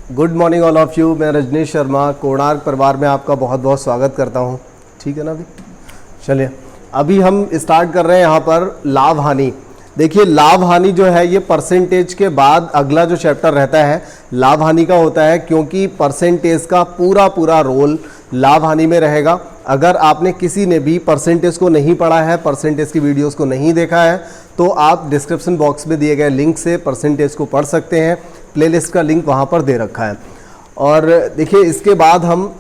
Good morning all of you. मैं रजनीश शर्मा कोणार्क परिवार में आपका बहुत बहुत स्वागत करता हूँ। ठीक है ना। अभी चलिए, अभी हम स्टार्ट कर रहे हैं यहाँ पर लाभ हानि। देखिए, लाभ हानि जो है ये परसेंटेज के बाद अगला जो चैप्टर रहता है लाभ हानि का होता है, क्योंकि परसेंटेज का पूरा रोल लाभ हानि में रहेगा। अगर आपने किसी ने भी परसेंटेज को नहीं पढ़ा है, परसेंटेज की वीडियोस को नहीं देखा है, तो आप डिस्क्रिप्शन बॉक्स में दिए गए लिंक से परसेंटेज को पढ़ सकते हैं। प्लेलिस्ट का लिंक वहाँ पर दे रखा है। और देखिए, इसके बाद हम,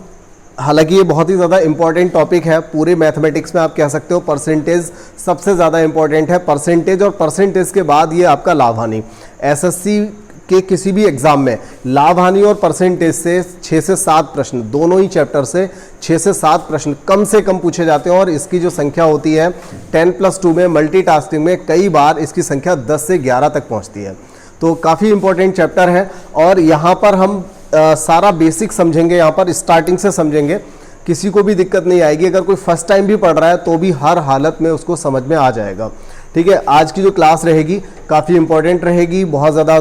हालांकि ये बहुत ही ज़्यादा इंपॉर्टेंट टॉपिक है पूरे मैथमेटिक्स में, आप कह सकते हो परसेंटेज सबसे ज़्यादा इंपॉर्टेंट है। परसेंटेज और परसेंटेज के बाद ये आपका लाभ हानि। एसएससी के किसी भी एग्जाम में लाभ हानि और परसेंटेज से 6 से 7 प्रश्न, दोनों ही चैप्टर से 6 से 7 प्रश्न कम से कम पूछे जाते हैं। और इसकी जो संख्या होती है 10+2 में मल्टीटास्किंग में कई बार इसकी संख्या 10 से 11 तक पहुंचती है। तो काफ़ी इंपॉर्टेंट चैप्टर है और यहाँ पर हम सारा बेसिक समझेंगे, यहाँ पर स्टार्टिंग से समझेंगे। किसी को भी दिक्कत नहीं आएगी। अगर कोई फर्स्ट टाइम भी पढ़ रहा है तो भी हर हालत में उसको समझ में आ जाएगा। ठीक है, आज की जो क्लास रहेगी काफ़ी इंपॉर्टेंट रहेगी, बहुत ज़्यादा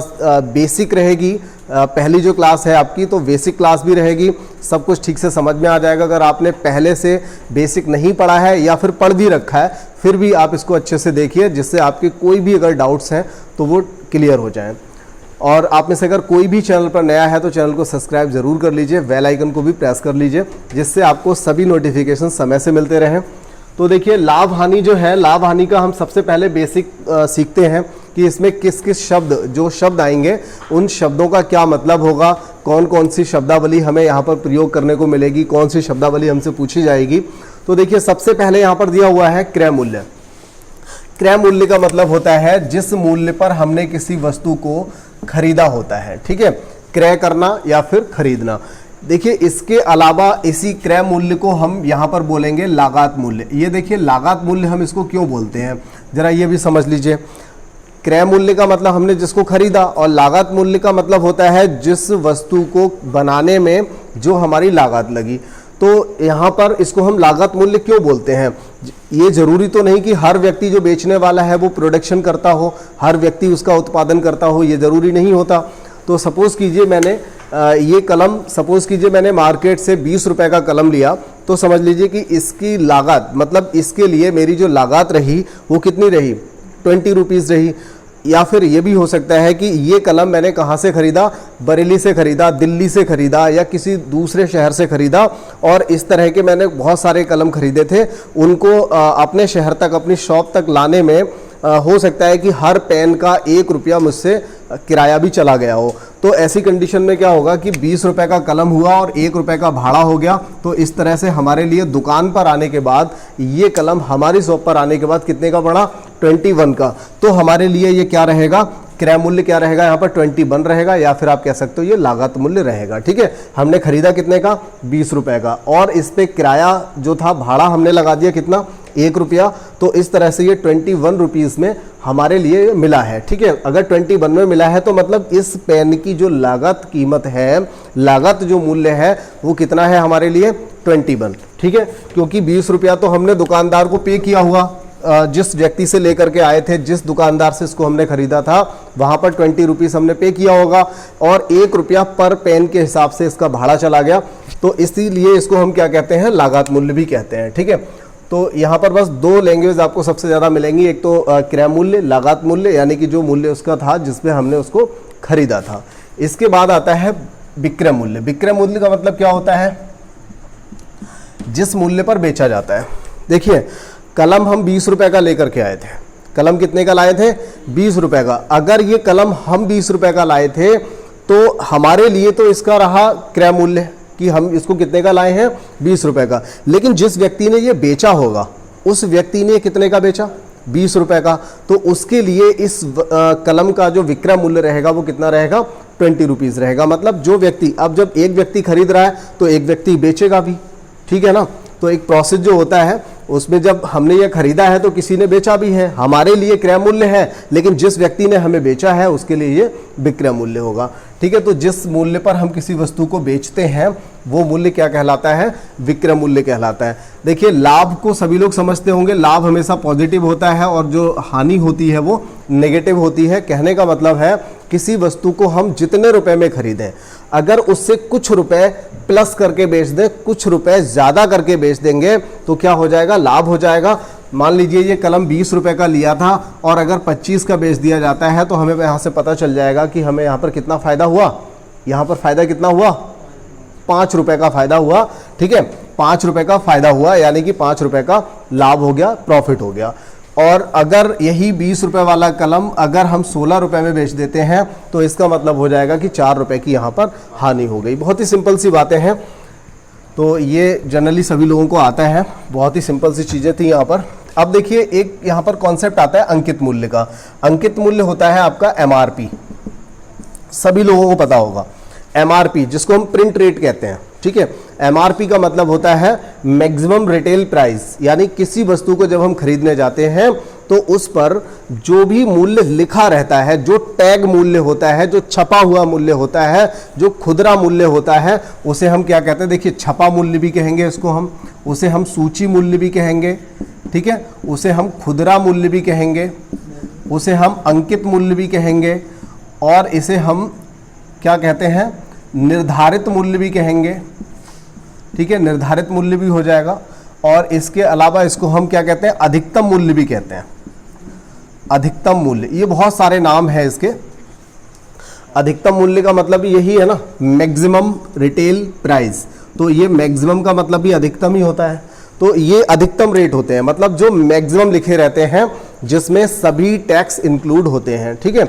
बेसिक रहेगी। पहली जो क्लास है आपकी तो बेसिक क्लास भी रहेगी, सब कुछ ठीक से समझ में आ जाएगा। अगर आपने पहले से बेसिक नहीं पढ़ा है या फिर पढ़ भी रखा है, फिर भी आप इसको अच्छे से देखिए, जिससे आपके कोई भी अगर डाउट्स हैं तो वो क्लियर हो जाएं। और आप में से अगर कोई भी चैनल पर नया है तो चैनल को सब्सक्राइब जरूर कर लीजिए, बेल आइकन को भी प्रेस कर लीजिए, जिससे आपको सभी नोटिफिकेशन समय से मिलते रहें। तो देखिए, लाभ हानि जो है, लाभ हानि का हम सबसे पहले बेसिक सीखते हैं कि इसमें किस किस शब्द, जो शब्द आएंगे उन शब्दों का क्या मतलब होगा, कौन कौन सी शब्दावली हमें यहाँ पर प्रयोग करने को मिलेगी, कौन सी शब्दावली हमसे पूछी जाएगी। तो देखिए, सबसे पहले यहाँ पर दिया हुआ है क्रय मूल्य। क्रय मूल्य का मतलब होता है जिस मूल्य पर हमने किसी वस्तु को खरीदा होता है। ठीक है, क्रय करना या फिर खरीदना। देखिए, इसके अलावा इसी क्रय मूल्य को हम यहाँ पर बोलेंगे लागत मूल्य। ये देखिए, लागत मूल्य हम इसको क्यों बोलते हैं, जरा ये भी समझ लीजिए। क्रय मूल्य का मतलब हमने जिसको खरीदा, और लागत मूल्य का मतलब होता है जिस वस्तु को बनाने में जो हमारी लागत लगी। तो यहाँ पर इसको हम लागत मूल्य क्यों बोलते हैं। ये जरूरी तो नहीं कि हर व्यक्ति जो बेचने वाला है वो प्रोडक्शन करता हो, हर व्यक्ति उसका उत्पादन करता हो, ये जरूरी नहीं होता। तो सपोज कीजिए मैंने ये कलम, सपोज कीजिए मैंने मार्केट से 20 रुपए का कलम लिया, तो समझ लीजिए कि इसकी लागत, मतलब इसके लिए मेरी जो लागत रही वो कितनी रही, 20 रुपीज़ रही। या फिर ये भी हो सकता है कि ये कलम मैंने कहाँ से खरीदा, बरेली से खरीदा, दिल्ली से खरीदा, या किसी दूसरे शहर से खरीदा। और इस तरह के मैंने बहुत सारे कलम खरीदे थे, उनको अपने शहर तक, अपनी शॉप तक लाने में हो सकता है कि हर पेन का 1 रुपया मुझसे किराया भी चला गया हो। तो ऐसी कंडीशन में क्या होगा कि 20 रुपए का कलम हुआ और 1 रुपए का भाड़ा हो गया। तो इस तरह से हमारे लिए दुकान पर आने के बाद ये कलम हमारी शॉप पर आने के बाद कितने का पड़ा, 21 का। तो हमारे लिए ये क्या रहेगा, क्रय मूल्य क्या रहेगा, यहाँ पर 21 रहेगा, या फिर आप कह सकते हो ये लागत मूल्य रहेगा। ठीक है, हमने खरीदा कितने का, 20 रुपए का, और इस पे किराया जो था, भाड़ा हमने लगा दिया कितना, 1 रुपया। तो इस तरह से ये 21 रुपीज़ में हमारे लिए मिला है। ठीक है, अगर 21 में मिला है तो मतलब इस पेन की जो लागत कीमत है, लागत जो मूल्य है वो कितना है हमारे लिए, 21। ठीक है, क्योंकि 20 रुपया तो हमने दुकानदार को पे किया हुआ, जिस व्यक्ति से लेकर के आए थे, जिस दुकानदार से इसको हमने खरीदा था, वहाँ पर 20 रुपीज़ हमने पे किया होगा, और 1 रुपया पर पेन के हिसाब से इसका भाड़ा चला गया। तो इसीलिए इसको हम क्या कहते हैं, लागत मूल्य भी कहते हैं। ठीक है, तो यहाँ पर बस 2 लैंग्वेज आपको सबसे ज़्यादा मिलेंगी, एक तो क्रय मूल्य, लागत मूल्य, यानी कि जो मूल्य उसका था जिसमें हमने उसको खरीदा था। इसके बाद आता है विक्रय मूल्य। विक्रय मूल्य का मतलब क्या होता है, जिस मूल्य पर बेचा जाता है। देखिए, कलम हम 20 रुपए का लेकर के आए थे, कलम कितने का लाए थे, 20 रुपए का। अगर ये कलम हम 20 रुपए का लाए थे तो हमारे लिए तो इसका रहा क्रय मूल्य कि हम इसको कितने का लाए हैं, 20 रुपए का। लेकिन जिस व्यक्ति ने ये बेचा होगा, उस व्यक्ति ने कितने का बेचा, 20 रुपए का, तो उसके लिए इस कलम का जो विक्रय मूल्य रहेगा वो कितना रहेगा, 20 रुपीज़ रहेगा। मतलब जो व्यक्ति, अब जब एक व्यक्ति खरीद रहा है तो एक व्यक्ति बेचेगा भी। ठीक है ना, तो एक प्रोसेस जो होता है उसमें जब हमने ये खरीदा है तो किसी ने बेचा भी है, हमारे लिए क्रय मूल्य है, लेकिन जिस व्यक्ति ने हमें बेचा है उसके लिए ये विक्रय मूल्य होगा। ठीक है, तो जिस मूल्य पर हम किसी वस्तु को बेचते हैं वो मूल्य क्या कहलाता है, विक्रय मूल्य कहलाता है। देखिए, लाभ को सभी लोग समझते होंगे, लाभ हमेशा पॉजिटिव होता है और जो हानि होती है वो नेगेटिव होती है। कहने का मतलब है किसी वस्तु को हम जितने रुपए में खरीदें, अगर उससे कुछ रुपए प्लस करके बेच दें, कुछ रुपए ज़्यादा करके बेच देंगे तो क्या हो जाएगा, लाभ हो जाएगा। मान लीजिए ये कलम 20 रुपए का लिया था और अगर 25 का बेच दिया जाता है तो हमें यहाँ से पता चल जाएगा कि हमें यहाँ पर कितना फ़ायदा हुआ। यहाँ पर फ़ायदा कितना हुआ, 5 रुपए का फ़ायदा हुआ। ठीक है, 5 रुपए का फ़ायदा हुआ, यानी कि 5 रुपए का लाभ हो गया, प्रॉफिट हो गया। और अगर यही 20 रुपए वाला कलम अगर हम 16 रुपए में बेच देते हैं तो इसका मतलब हो जाएगा कि 4 रुपए की यहाँ पर हानि हो गई। बहुत ही सिंपल सी बातें हैं, तो ये जनरली सभी लोगों को आता है, बहुत ही सिंपल सी चीज़ें थी यहाँ पर। अब देखिए एक यहाँ पर कॉन्सेप्ट आता है अंकित मूल्य का। अंकित मूल्य होता है आपका MRP, सभी लोगों को पता होगा। MRP जिसको हम प्रिंट रेट कहते हैं, ठीक है। MRP का मतलब होता है मैक्सिमम रिटेल प्राइस, यानी किसी वस्तु को जब हम खरीदने जाते हैं तो उस पर जो भी मूल्य लिखा रहता है, जो टैग मूल्य होता है, जो छपा हुआ मूल्य होता है, जो खुदरा मूल्य होता है, उसे हम क्या कहते हैं, देखिए छपा मूल्य भी कहेंगे इसको हम, उसे हम सूची मूल्य भी कहेंगे, ठीक है, उसे हम खुदरा मूल्य भी कहेंगे, उसे हम अंकित मूल्य भी कहेंगे, और इसे हम क्या कहते हैं, निर्धारित मूल्य भी कहेंगे। ठीक है, निर्धारित मूल्य भी हो जाएगा। और इसके अलावा इसको हम क्या कहते हैं, अधिकतम मूल्य भी कहते हैं। अधिकतम मूल्य, ये बहुत सारे नाम हैं इसके। अधिकतम मूल्य का मतलब यही है ना, मैक्सिमम रिटेल प्राइस, तो ये मैक्सिमम का मतलब भी अधिकतम ही होता है। तो ये अधिकतम रेट होते हैं, मतलब जो मैक्सिमम लिखे रहते हैं जिसमें सभी टैक्स इंक्लूड होते हैं। ठीक है,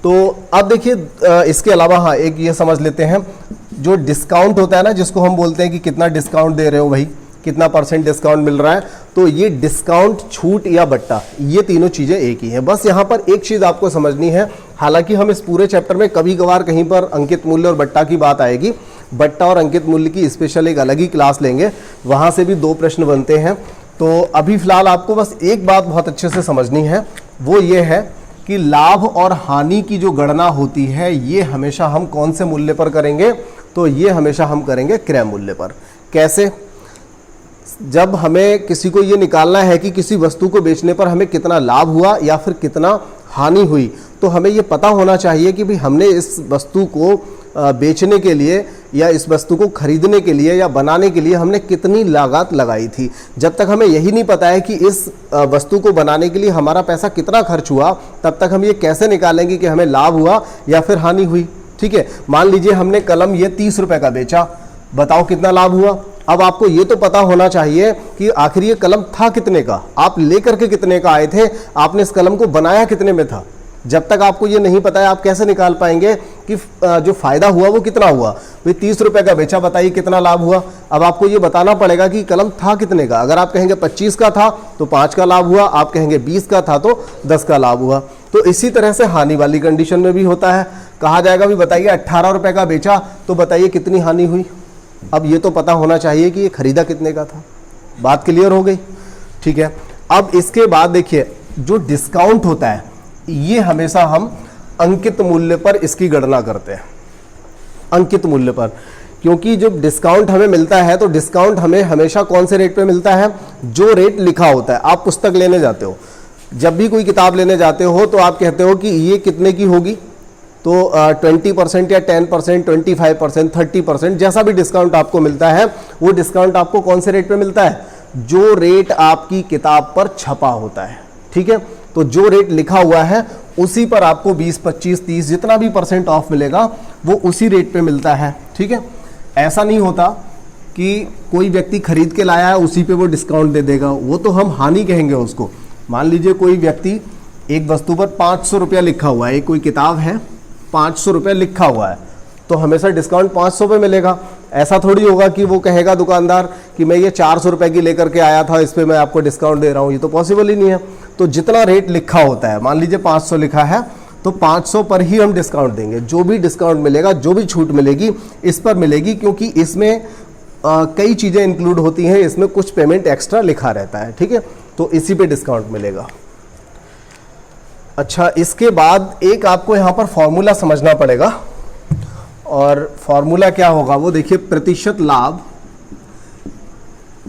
तो अब देखिए इसके अलावा हाँ एक ये समझ लेते हैं, जो डिस्काउंट होता है ना, जिसको हम बोलते हैं कि कितना डिस्काउंट दे रहे हो भाई, कितना % डिस्काउंट मिल रहा है, तो ये डिस्काउंट, छूट या बट्टा, ये तीनों चीज़ें एक ही हैं। बस यहाँ पर एक चीज़ आपको समझनी है, हालांकि हम इस पूरे चैप्टर में कभी कभार कहीं पर अंकित मूल्य और बट्टा की बात आएगी, बट्टा और अंकित मूल्य की स्पेशल एक अलग ही क्लास लेंगे, वहाँ से भी 2 प्रश्न बनते हैं। तो अभी फिलहाल आपको बस एक बात बहुत अच्छे से समझनी है, वो ये है कि लाभ और हानि की जो गणना होती है ये हमेशा हम कौन से मूल्य पर करेंगे, तो ये हमेशा हम करेंगे क्रय मूल्य पर। कैसे, जब हमें किसी को ये निकालना है कि किसी वस्तु को बेचने पर हमें कितना लाभ हुआ या फिर कितना हानि हुई, तो हमें ये पता होना चाहिए कि भाई हमने इस वस्तु को बेचने के लिए या इस वस्तु को खरीदने के लिए या बनाने के लिए हमने कितनी लागत लगाई थी। जब तक हमें यही नहीं पता है कि इस वस्तु को बनाने के लिए हमारा पैसा कितना खर्च हुआ, तब तक हम ये कैसे निकालेंगे कि हमें लाभ हुआ या फिर हानि हुई। ठीक है, मान लीजिए हमने कलम ये 30 रुपए का बेचा, बताओ कितना लाभ हुआ। अब आपको ये तो पता होना चाहिए कि आखिर ये कलम था कितने का, आप लेकर के कितने का आए थे, आपने इस कलम को बनाया कितने में था। जब तक आपको ये नहीं पता है आप कैसे निकाल पाएंगे कि जो फायदा हुआ वो कितना हुआ। भाई 30 रुपए का बेचा, बताइए कितना लाभ हुआ। अब आपको ये बताना पड़ेगा कि कलम था कितने का। अगर आप कहेंगे 25 का था तो 5 का लाभ हुआ, आप कहेंगे 20 का था तो 10 का लाभ हुआ। तो इसी तरह से हानि वाली कंडीशन में भी होता है, कहा जाएगा भी बताइए 18 रुपए का बेचा तो बताइए कितनी हानि हुई। अब ये तो पता होना चाहिए कि ये खरीदा कितने का था। बात क्लियर हो गई, ठीक है। अब इसके बाद देखिए जो डिस्काउंट होता है ये हमेशा हम अंकित मूल्य पर इसकी गणना करते हैं, अंकित मूल्य पर, क्योंकि जब डिस्काउंट हमें मिलता है तो डिस्काउंट हमें हमेशा कौन से रेट पे मिलता है, जो रेट लिखा होता है। आप पुस्तक लेने जाते हो, जब भी कोई किताब लेने जाते हो तो आप कहते हो कि ये कितने की होगी, तो 20% या 10%, 25%, 30%, जैसा भी डिस्काउंट आपको मिलता है वो डिस्काउंट आपको कौन से रेट पे मिलता है, जो रेट आपकी किताब पर छपा होता है। ठीक है, तो जो रेट लिखा हुआ है उसी पर आपको 20, 25, 30 जितना भी % ऑफ मिलेगा वो उसी रेट पे मिलता है। ठीक है, ऐसा नहीं होता कि कोई व्यक्ति खरीद के लाया है उसी पे वो डिस्काउंट दे देगा, वो तो हम हानि कहेंगे उसको। मान लीजिए कोई व्यक्ति एक वस्तु पर 500 रुपया लिखा हुआ है, एक कोई किताब है 500 रुपया लिखा हुआ है, तो हमेशा डिस्काउंट 500 पे मिलेगा। ऐसा थोड़ी होगा कि वो कहेगा दुकानदार कि मैं ये 400 रुपए की लेकर के आया था, इस पे मैं आपको डिस्काउंट दे रहा हूँ, ये तो पॉसिबल ही नहीं है। तो जितना रेट लिखा होता है, मान लीजिए 500 लिखा है तो 500 पर ही हम डिस्काउंट देंगे। जो भी डिस्काउंट मिलेगा, जो भी छूट मिलेगी इस पर मिलेगी, क्योंकि इसमें कई चीज़ें इंक्लूड होती हैं, इसमें कुछ पेमेंट एक्स्ट्रा लिखा रहता है। ठीक है, तो इसी पे डिस्काउंट मिलेगा। अच्छा, इसके बाद एक आपको यहाँ पर फॉर्मूला समझना पड़ेगा, और फॉर्मूला क्या होगा वो देखिए, प्रतिशत लाभ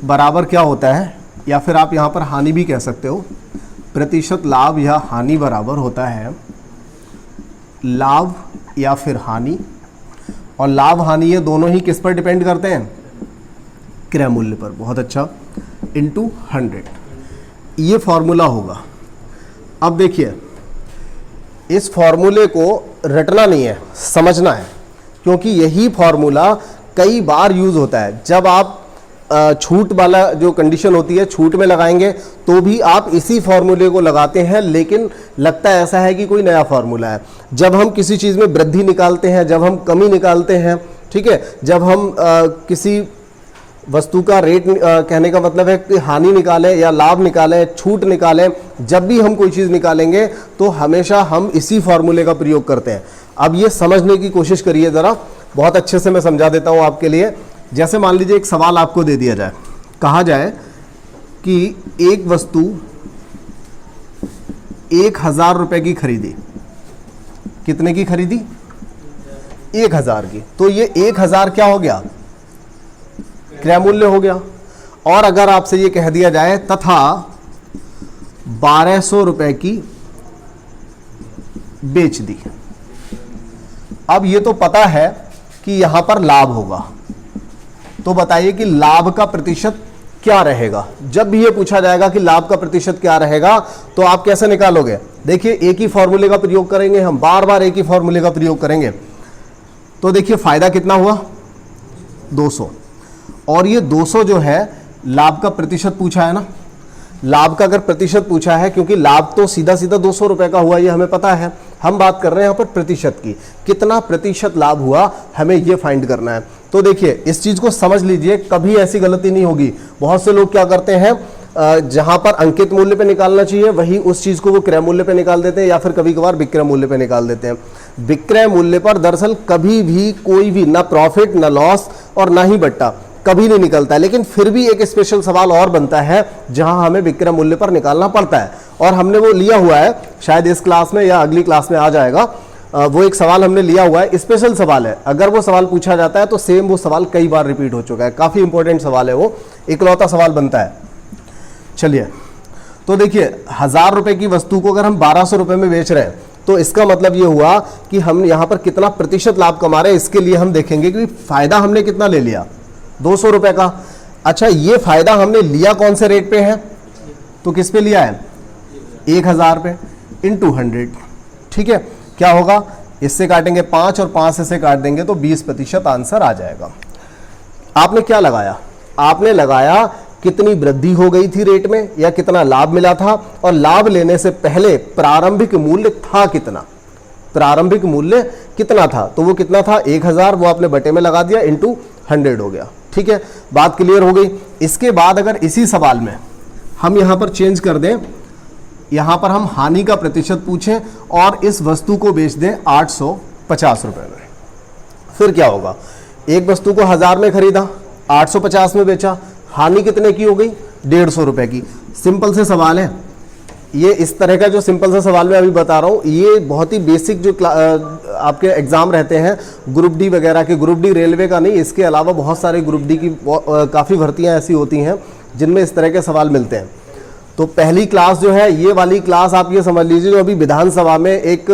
बराबर क्या होता है, या फिर आप यहाँ पर हानि भी कह सकते हो। प्रतिशत लाभ या हानि बराबर होता है लाभ या फिर हानि, और लाभ हानि ये दोनों ही किस पर डिपेंड करते हैं? क्रय मूल्य पर। बहुत अच्छा, इंटू 100, ये फॉर्मूला होगा। अब देखिए, इस फॉर्मूले को रटना नहीं है, समझना है, क्योंकि यही फॉर्मूला कई बार यूज होता है। जब आप छूट वाला जो कंडीशन होती है छूट में लगाएंगे तो भी आप इसी फॉर्मूले को लगाते हैं, लेकिन लगता है ऐसा है कि कोई नया फॉर्मूला है। जब हम किसी चीज़ में वृद्धि निकालते हैं, जब हम कमी निकालते हैं, ठीक है, जब हम किसी वस्तु का रेट कहने का मतलब है कि हानि निकालें या लाभ निकालें, छूट निकालें, जब भी हम कोई चीज़ निकालेंगे तो हमेशा हम इसी फॉर्मूले का प्रयोग करते हैं। अब ये समझने की कोशिश करिए ज़रा, बहुत अच्छे से मैं समझा देता हूँ आपके लिए। जैसे मान लीजिए एक सवाल आपको दे दिया जाए, कहा जाए कि एक वस्तु 1000 रुपए की खरीदी, कितने की खरीदी? 1000 की। तो ये 1000 क्या हो गया? क्रय मूल्य हो गया। और अगर आपसे ये कह दिया जाए तथा 1200 रुपए की बेच दी, अब ये तो पता है कि यहां पर लाभ होगा, तो बताइए कि लाभ का प्रतिशत क्या रहेगा? जब भी ये पूछा जाएगा कि लाभ का प्रतिशत क्या रहेगा तो आप कैसे निकालोगे? देखिए, एक ही फॉर्मूले का प्रयोग करेंगे हम, बार बार एक ही फॉर्मूले का प्रयोग करेंगे। तो देखिए फायदा कितना हुआ? 200, और ये 200 जो है लाभ का प्रतिशत पूछा है ना। लाभ का अगर प्रतिशत पूछा है, क्योंकि लाभ तो सीधा सीधा 200 रुपए का हुआ, ये हमें पता है, हम बात कर रहे हैं यहाँ पर प्रतिशत की, कितना प्रतिशत लाभ हुआ हमें ये फाइंड करना है। तो देखिए इस चीज को समझ लीजिए, कभी ऐसी गलती नहीं होगी। बहुत से लोग क्या करते हैं, जहां पर अंकित मूल्य पे निकालना चाहिए वही उस चीज को वो क्रय मूल्य पे निकाल देते हैं, या फिर कभी कभार विक्रय मूल्य पे निकाल देते हैं। विक्रय मूल्य पर दरअसल कभी भी कोई भी ना प्रॉफिट, ना लॉस और ना ही बट्टा कभी नहीं निकलता है। लेकिन फिर भी एक स्पेशल सवाल और बनता है जहां हमें विक्रय मूल्य पर निकालना पड़ता है, और हमने वो लिया हुआ है, शायद इस क्लास में या अगली क्लास में आ जाएगा। वो एक सवाल हमने लिया हुआ है, स्पेशल सवाल है। अगर वो सवाल पूछा जाता है तो सेम वो सवाल कई बार रिपीट हो चुका है, काफी इंपॉर्टेंट सवाल है, वो इकलौता सवाल बनता है। चलिए, तो देखिए 1000 रुपए की वस्तु को अगर हम 1200 रुपए में बेच रहे हैं तो इसका मतलब ये हुआ कि हम यहां पर कितना प्रतिशत लाभ कमा रहे हैं। इसके लिए हम देखेंगे कि फायदा हमने कितना ले लिया, 200 रुपए का। अच्छा, ये फायदा हमने लिया कौन से रेट पे है? तो किस पे लिया है? 1000 पे, इंटू 100। ठीक है, क्या होगा? इससे काटेंगे 5 और 5 से काट देंगे तो 20% आंसर आ जाएगा। आपने क्या लगाया? आपने लगाया कितनी वृद्धि हो गई थी रेट में, या कितना लाभ मिला था, और लाभ लेने से पहले प्रारंभिक मूल्य था कितना, प्रारंभिक मूल्य कितना था। तो वो कितना था? 1000, वो आपने बटे में लगा दिया, इंटू 100 हो गया। ठीक है, बात क्लियर हो गई। इसके बाद अगर इसी सवाल में हम यहां पर चेंज कर दें, यहां पर हम हानि का प्रतिशत पूछें और इस वस्तु को बेच दें 850 रुपए में, फिर क्या होगा? एक वस्तु को 1000 में खरीदा, 850 में बेचा, हानि कितने की हो गई? 150 रुपए की। सिंपल से सवाल है ये। इस तरह का जो सिंपल सा सवाल मैं अभी बता रहा हूँ, ये बहुत ही बेसिक जो आपके एग्जाम रहते हैं ग्रुप डी वगैरह के, ग्रुप डी रेलवे का नहीं, इसके अलावा बहुत सारे ग्रुप डी की काफ़ी भर्तियाँ ऐसी होती हैं जिनमें इस तरह के सवाल मिलते हैं। तो पहली क्लास जो है, ये वाली क्लास आप ये समझ लीजिए, जो अभी विधानसभा में एक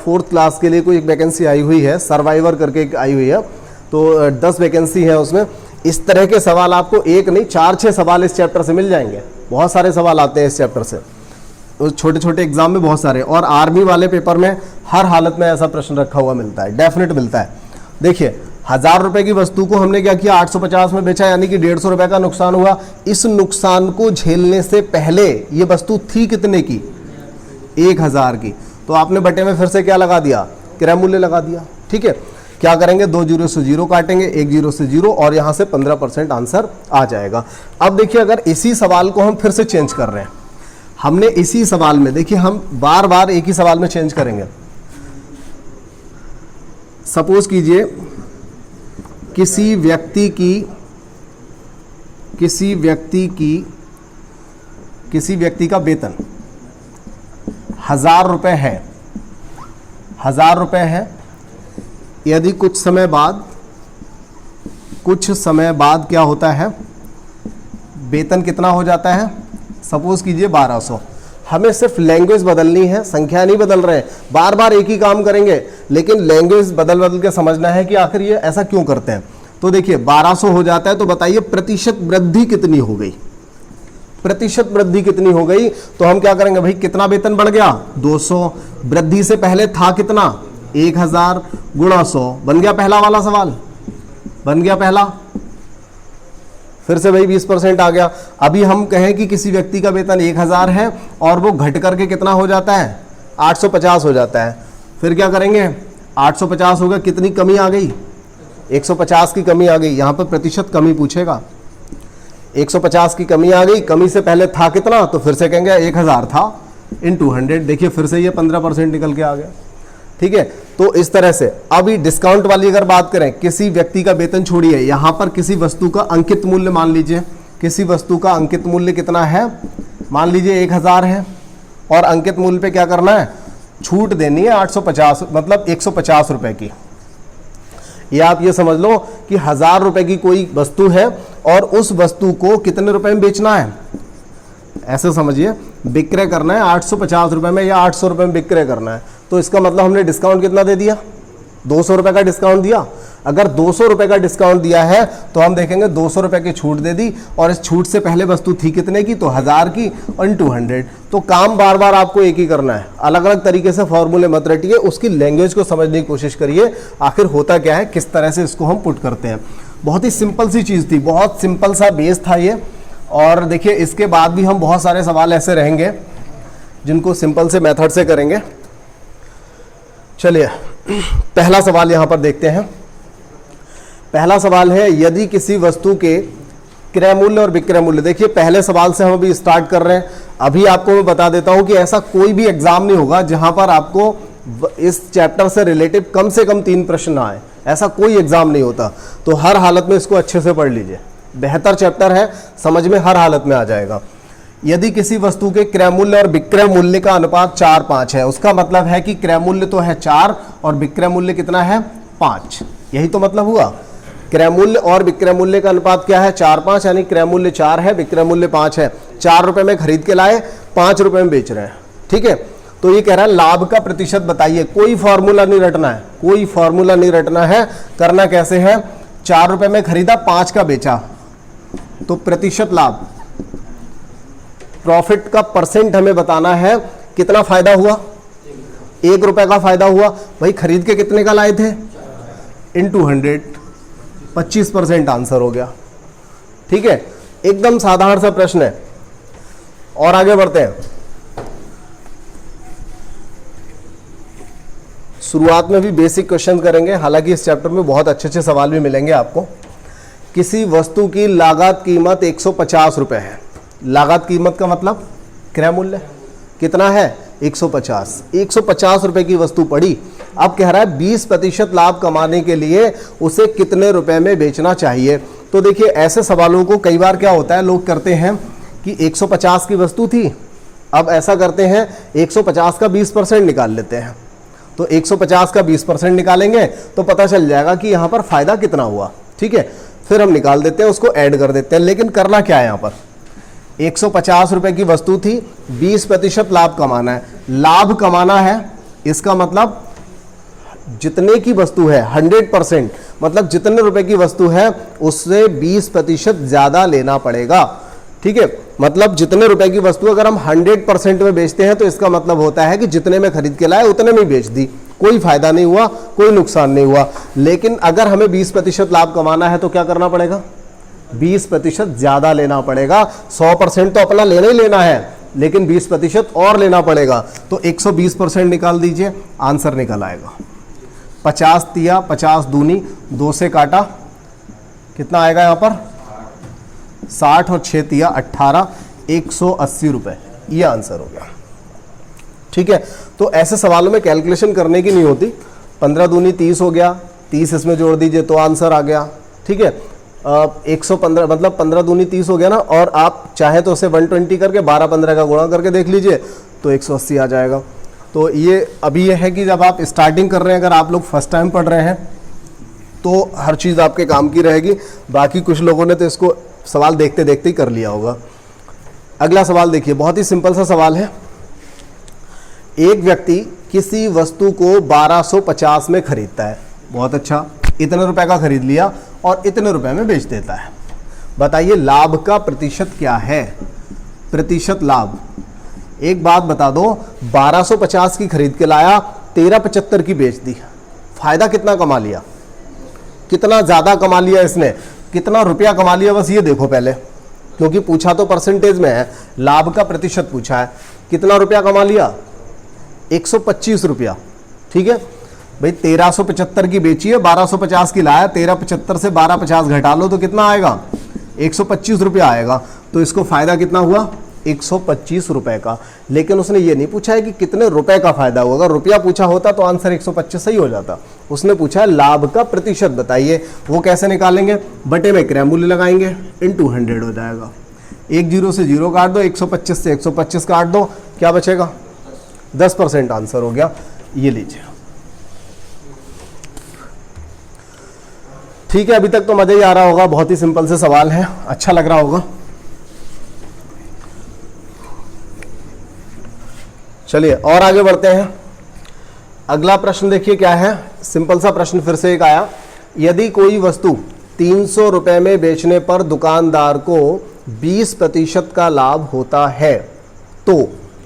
4th क्लास के लिए कोई एक वैकेंसी आई हुई है, सर्वाइवर करके एक आई हुई है, तो 10 वैकेंसी है उसमें। इस तरह के सवाल आपको एक नहीं 4-6 सवाल इस चैप्टर से मिल जाएंगे। बहुत सारे सवाल आते हैं इस चैप्टर से, छोटे छोटे एग्जाम में बहुत सारे, और आर्मी वाले पेपर में हर हालत में ऐसा प्रश्न रखा हुआ मिलता है, डेफिनेट मिलता है। देखिए 1000 रुपए की वस्तु को हमने क्या किया? 850 में बेचा, यानी कि 150 रुपए का नुकसान हुआ। इस नुकसान को झेलने से पहले ये वस्तु थी कितने की? 1000 की। तो आपने बटे में फिर से क्या लगा दिया? क्रय मूल्य लगा दिया। ठीक है, क्या करेंगे? 2 जीरो से 0 काटेंगे, 1 जीरो से 0, और यहां से 15% आंसर आ जाएगा। अब देखिए, अगर इसी सवाल को हम फिर से चेंज कर रहे हैं, हमने इसी सवाल में, देखिए हम बार बार एक ही सवाल में चेंज करेंगे। सपोज कीजिए किसी व्यक्ति का वेतन 1000 रुपए है, 1000 रुपए है। यदि कुछ समय बाद क्या होता है? वेतन कितना हो जाता है? सपोज कीजिए 1200। हमें सिर्फ लैंग्वेज बदलनी है, संख्या नहीं बदल रहे हैं, बार बार एक ही काम करेंगे, लेकिन लैंग्वेज बदल बदल के समझना है कि आखिर ये ऐसा क्यों करते हैं। तो देखिए 1200 हो जाता है, तो बताइए प्रतिशत वृद्धि कितनी हो गई, प्रतिशत वृद्धि कितनी हो गई। तो हम क्या करेंगे भाई, कितना वेतन बढ़ गया 200, वृद्धि से पहले था कितना 1000 गुणा 100, बन गया पहला वाला सवाल, बन गया पहला। फिर से भाई 20% आ गया। अभी हम कहें कि किसी व्यक्ति का वेतन 1000 है और वो घट करके कितना हो जाता है 850 हो जाता है, फिर क्या करेंगे 850 हो गया, कितनी कमी आ गई 150 की कमी आ गई। यहां पर प्रतिशत कमी पूछेगा, 150 की कमी आ गई, कमी से पहले था कितना, तो फिर से कहेंगे 1000 था इन 200, देखिए फिर से ये 15% निकल के आ गया। ठीक है, तो इस तरह से। अभी डिस्काउंट वाली अगर बात करें, किसी व्यक्ति का वेतन छोड़िए, यहां पर किसी वस्तु का अंकित मूल्य मान लीजिए, किसी वस्तु का अंकित मूल्य कितना है, मान लीजिए 1000 है, और अंकित मूल्य पे क्या करना है, छूट देनी है 850, मतलब 150 रुपए की। या आप ये समझ लो कि 1000 रुपए की कोई वस्तु है और उस वस्तु को कितने रुपए में बेचना है, ऐसे समझिए, विक्रय करना है 850 रुपए में या 800 रुपए में विक्रय करना है। तो इसका मतलब हमने डिस्काउंट कितना दे दिया, 200 रुपए का डिस्काउंट दिया। अगर 200 रुपए का डिस्काउंट दिया है तो हम देखेंगे 200 रुपए की छूट दे दी, और इस छूट से पहले वस्तु थी कितने की, तो 1000 की, और 200। तो काम बार बार आपको एक ही करना है, अलग अलग तरीके से फॉर्मूले मत रटिए, उसकी लैंग्वेज को समझने की कोशिश करिए, आखिर होता क्या है, किस तरह से इसको हम पुट करते हैं। बहुत ही सिंपल सी चीज़ थी, बहुत सिंपल सा बेस था ये। और देखिए इसके बाद भी हम बहुत सारे सवाल ऐसे रहेंगे जिनको सिंपल से मेथड से करेंगे। चलिए पहला सवाल यहां पर देखते हैं। पहला सवाल है, यदि किसी वस्तु के क्रय मूल्य और विक्रय मूल्य, देखिए पहले सवाल से हम अभी स्टार्ट कर रहे हैं। अभी आपको मैं बता देता हूं कि ऐसा कोई भी एग्जाम नहीं होगा जहां पर आपको इस चैप्टर से रिलेटेड कम से कम 3 प्रश्न आए, ऐसा कोई एग्जाम नहीं होता। तो हर हालत में इसको अच्छे से पढ़ लीजिए, बेहतर चैप्टर है, समझ में हर हालत में आ जाएगा। यदि किसी वस्तु के क्रय मूल्य और विक्रय मूल्य का अनुपात 4:5 है, उसका मतलब है कि क्रय मूल्य तो है 4 और विक्रय मूल्य कितना है 5, यही तो मतलब हुआ। क्रय मूल्य और विक्रय मूल्य का अनुपात क्या है 4:5, यानी क्रय मूल्य 4 है, विक्रय मूल्य 5 है। 4 रुपए में खरीद के लाए, 5 रुपए में बेच रहे हैं। ठीक है, तो ये कह रहा है लाभ का प्रतिशत बताइए। कोई फॉर्मूला नहीं रटना है, कोई फॉर्मूला नहीं रटना है। करना कैसे है, 4 रुपए में खरीदा, 5 का बेचा, तो प्रतिशत लाभ, प्रॉफिट का परसेंट हमें बताना है। कितना फायदा हुआ, 1 रुपए का फायदा हुआ। भाई खरीद के कितने का लाए थे, इनटू 100, 25% आंसर हो गया। ठीक है, एकदम साधारण सा प्रश्न है। और आगे बढ़ते हैं। शुरुआत में भी बेसिक क्वेश्चन करेंगे, हालांकि इस चैप्टर में बहुत अच्छे अच्छे सवाल भी मिलेंगे आपको। किसी वस्तु की लागत कीमत 150 रुपए है। लागत कीमत का मतलब क्रय मूल्य कितना है 150 रुपए की वस्तु पड़ी। अब कह रहा है 20% लाभ कमाने के लिए उसे कितने रुपए में बेचना चाहिए। तो देखिए ऐसे सवालों को कई बार क्या होता है, लोग करते हैं कि 150 की वस्तु थी, अब ऐसा करते हैं 150 का 20% निकाल लेते हैं। तो 150 का 20% निकालेंगे तो पता चल जाएगा कि यहाँ पर फायदा कितना हुआ। ठीक है, फिर हम निकाल देते हैं, उसको ऐड कर देते हैं। लेकिन करना क्या है, यहाँ पर 150 रुपए की वस्तु थी, 20% लाभ कमाना है। लाभ कमाना है इसका मतलब जितने की वस्तु है 100%, मतलब जितने रुपए की वस्तु है उससे 20% ज्यादा लेना पड़ेगा। ठीक है, मतलब जितने रुपए की वस्तु अगर हम 100% में बेचते हैं तो इसका मतलब होता है कि जितने में खरीद के लाए उतने में बेच दी, कोई फायदा नहीं हुआ, कोई नुकसान नहीं हुआ। लेकिन अगर हमें 20% लाभ कमाना है तो क्या करना पड़ेगा, 20% ज्यादा लेना पड़ेगा। 100% तो अपना लेना ही लेना है, लेकिन 20% और लेना पड़ेगा। तो 120% निकाल दीजिए, आंसर निकल आएगा। 50 तिया 50 दूनी, 2 से काटा, कितना आएगा यहाँ पर 60 और 6 तिया 18, 180 रुपए, ये आंसर हो गया। ठीक है, तो ऐसे सवालों में कैलकुलेशन करने की नहीं होती। 15 दूनी 30 हो गया, 30 इसमें जोड़ दीजिए तो आंसर आ गया। ठीक है, 115 मतलब 15 दूनी 30 हो गया ना, और आप चाहे तो उसे 120 करके 12-15 का गुणा करके देख लीजिए तो 180 आ जाएगा। तो ये अभी ये है कि जब आप स्टार्टिंग कर रहे हैं, अगर आप लोग फर्स्ट टाइम पढ़ रहे हैं तो हर चीज़ आपके काम की रहेगी। बाकी कुछ लोगों ने तो इसको सवाल देखते देखते ही कर लिया होगा। अगला सवाल देखिए, बहुत ही सिंपल सा सवाल है। एक व्यक्ति किसी वस्तु को 1250 में खरीदता है, बहुत अच्छा, इतने रुपए का खरीद लिया और इतने रुपए में बेच देता है। बताइए लाभ का प्रतिशत क्या है? प्रतिशत लाभ। एक बात बता दो, 1250 की खरीद के लाया, 1375 की बेच दी, फायदा कितना कमा लिया? कितना ज्यादा कमा लिया इसने, कितना रुपया कमा लिया, बस ये देखो पहले, क्योंकि पूछा तो परसेंटेज में है, लाभ का प्रतिशत पूछा है। कितना रुपया कमा लिया? 125 रुपया। ठीक है भाई, 1375 की बेची है, 1250 की लाया, 1375 से 1250 घटा लो तो कितना आएगा? 125 रुपया आएगा। तो इसको फायदा कितना हुआ? 125 रुपए का। लेकिन उसने ये नहीं पूछा है कि कितने रुपए का फायदा हुआ। अगर रुपया पूछा होता तो आंसर 125 सही हो जाता। उसने पूछा है लाभ का प्रतिशत बताइए। वो कैसे निकालेंगे? बटे में क्रय मूल्य लगाएंगे, इनटू 100 हो जाएगा। एक जीरो से जीरो काट दो, 125 से 125 काट दो, क्या बचेगा? 10% आंसर हो गया। ये लीजिए। ठीक है, अभी तक तो मजा ही आ रहा होगा, बहुत ही सिंपल से सवाल है, अच्छा लग रहा होगा। चलिए और आगे बढ़ते हैं। अगला प्रश्न देखिए क्या है, सिंपल सा प्रश्न फिर से एक आया। यदि कोई वस्तु 300 रुपए में बेचने पर दुकानदार को 20% का लाभ होता है तो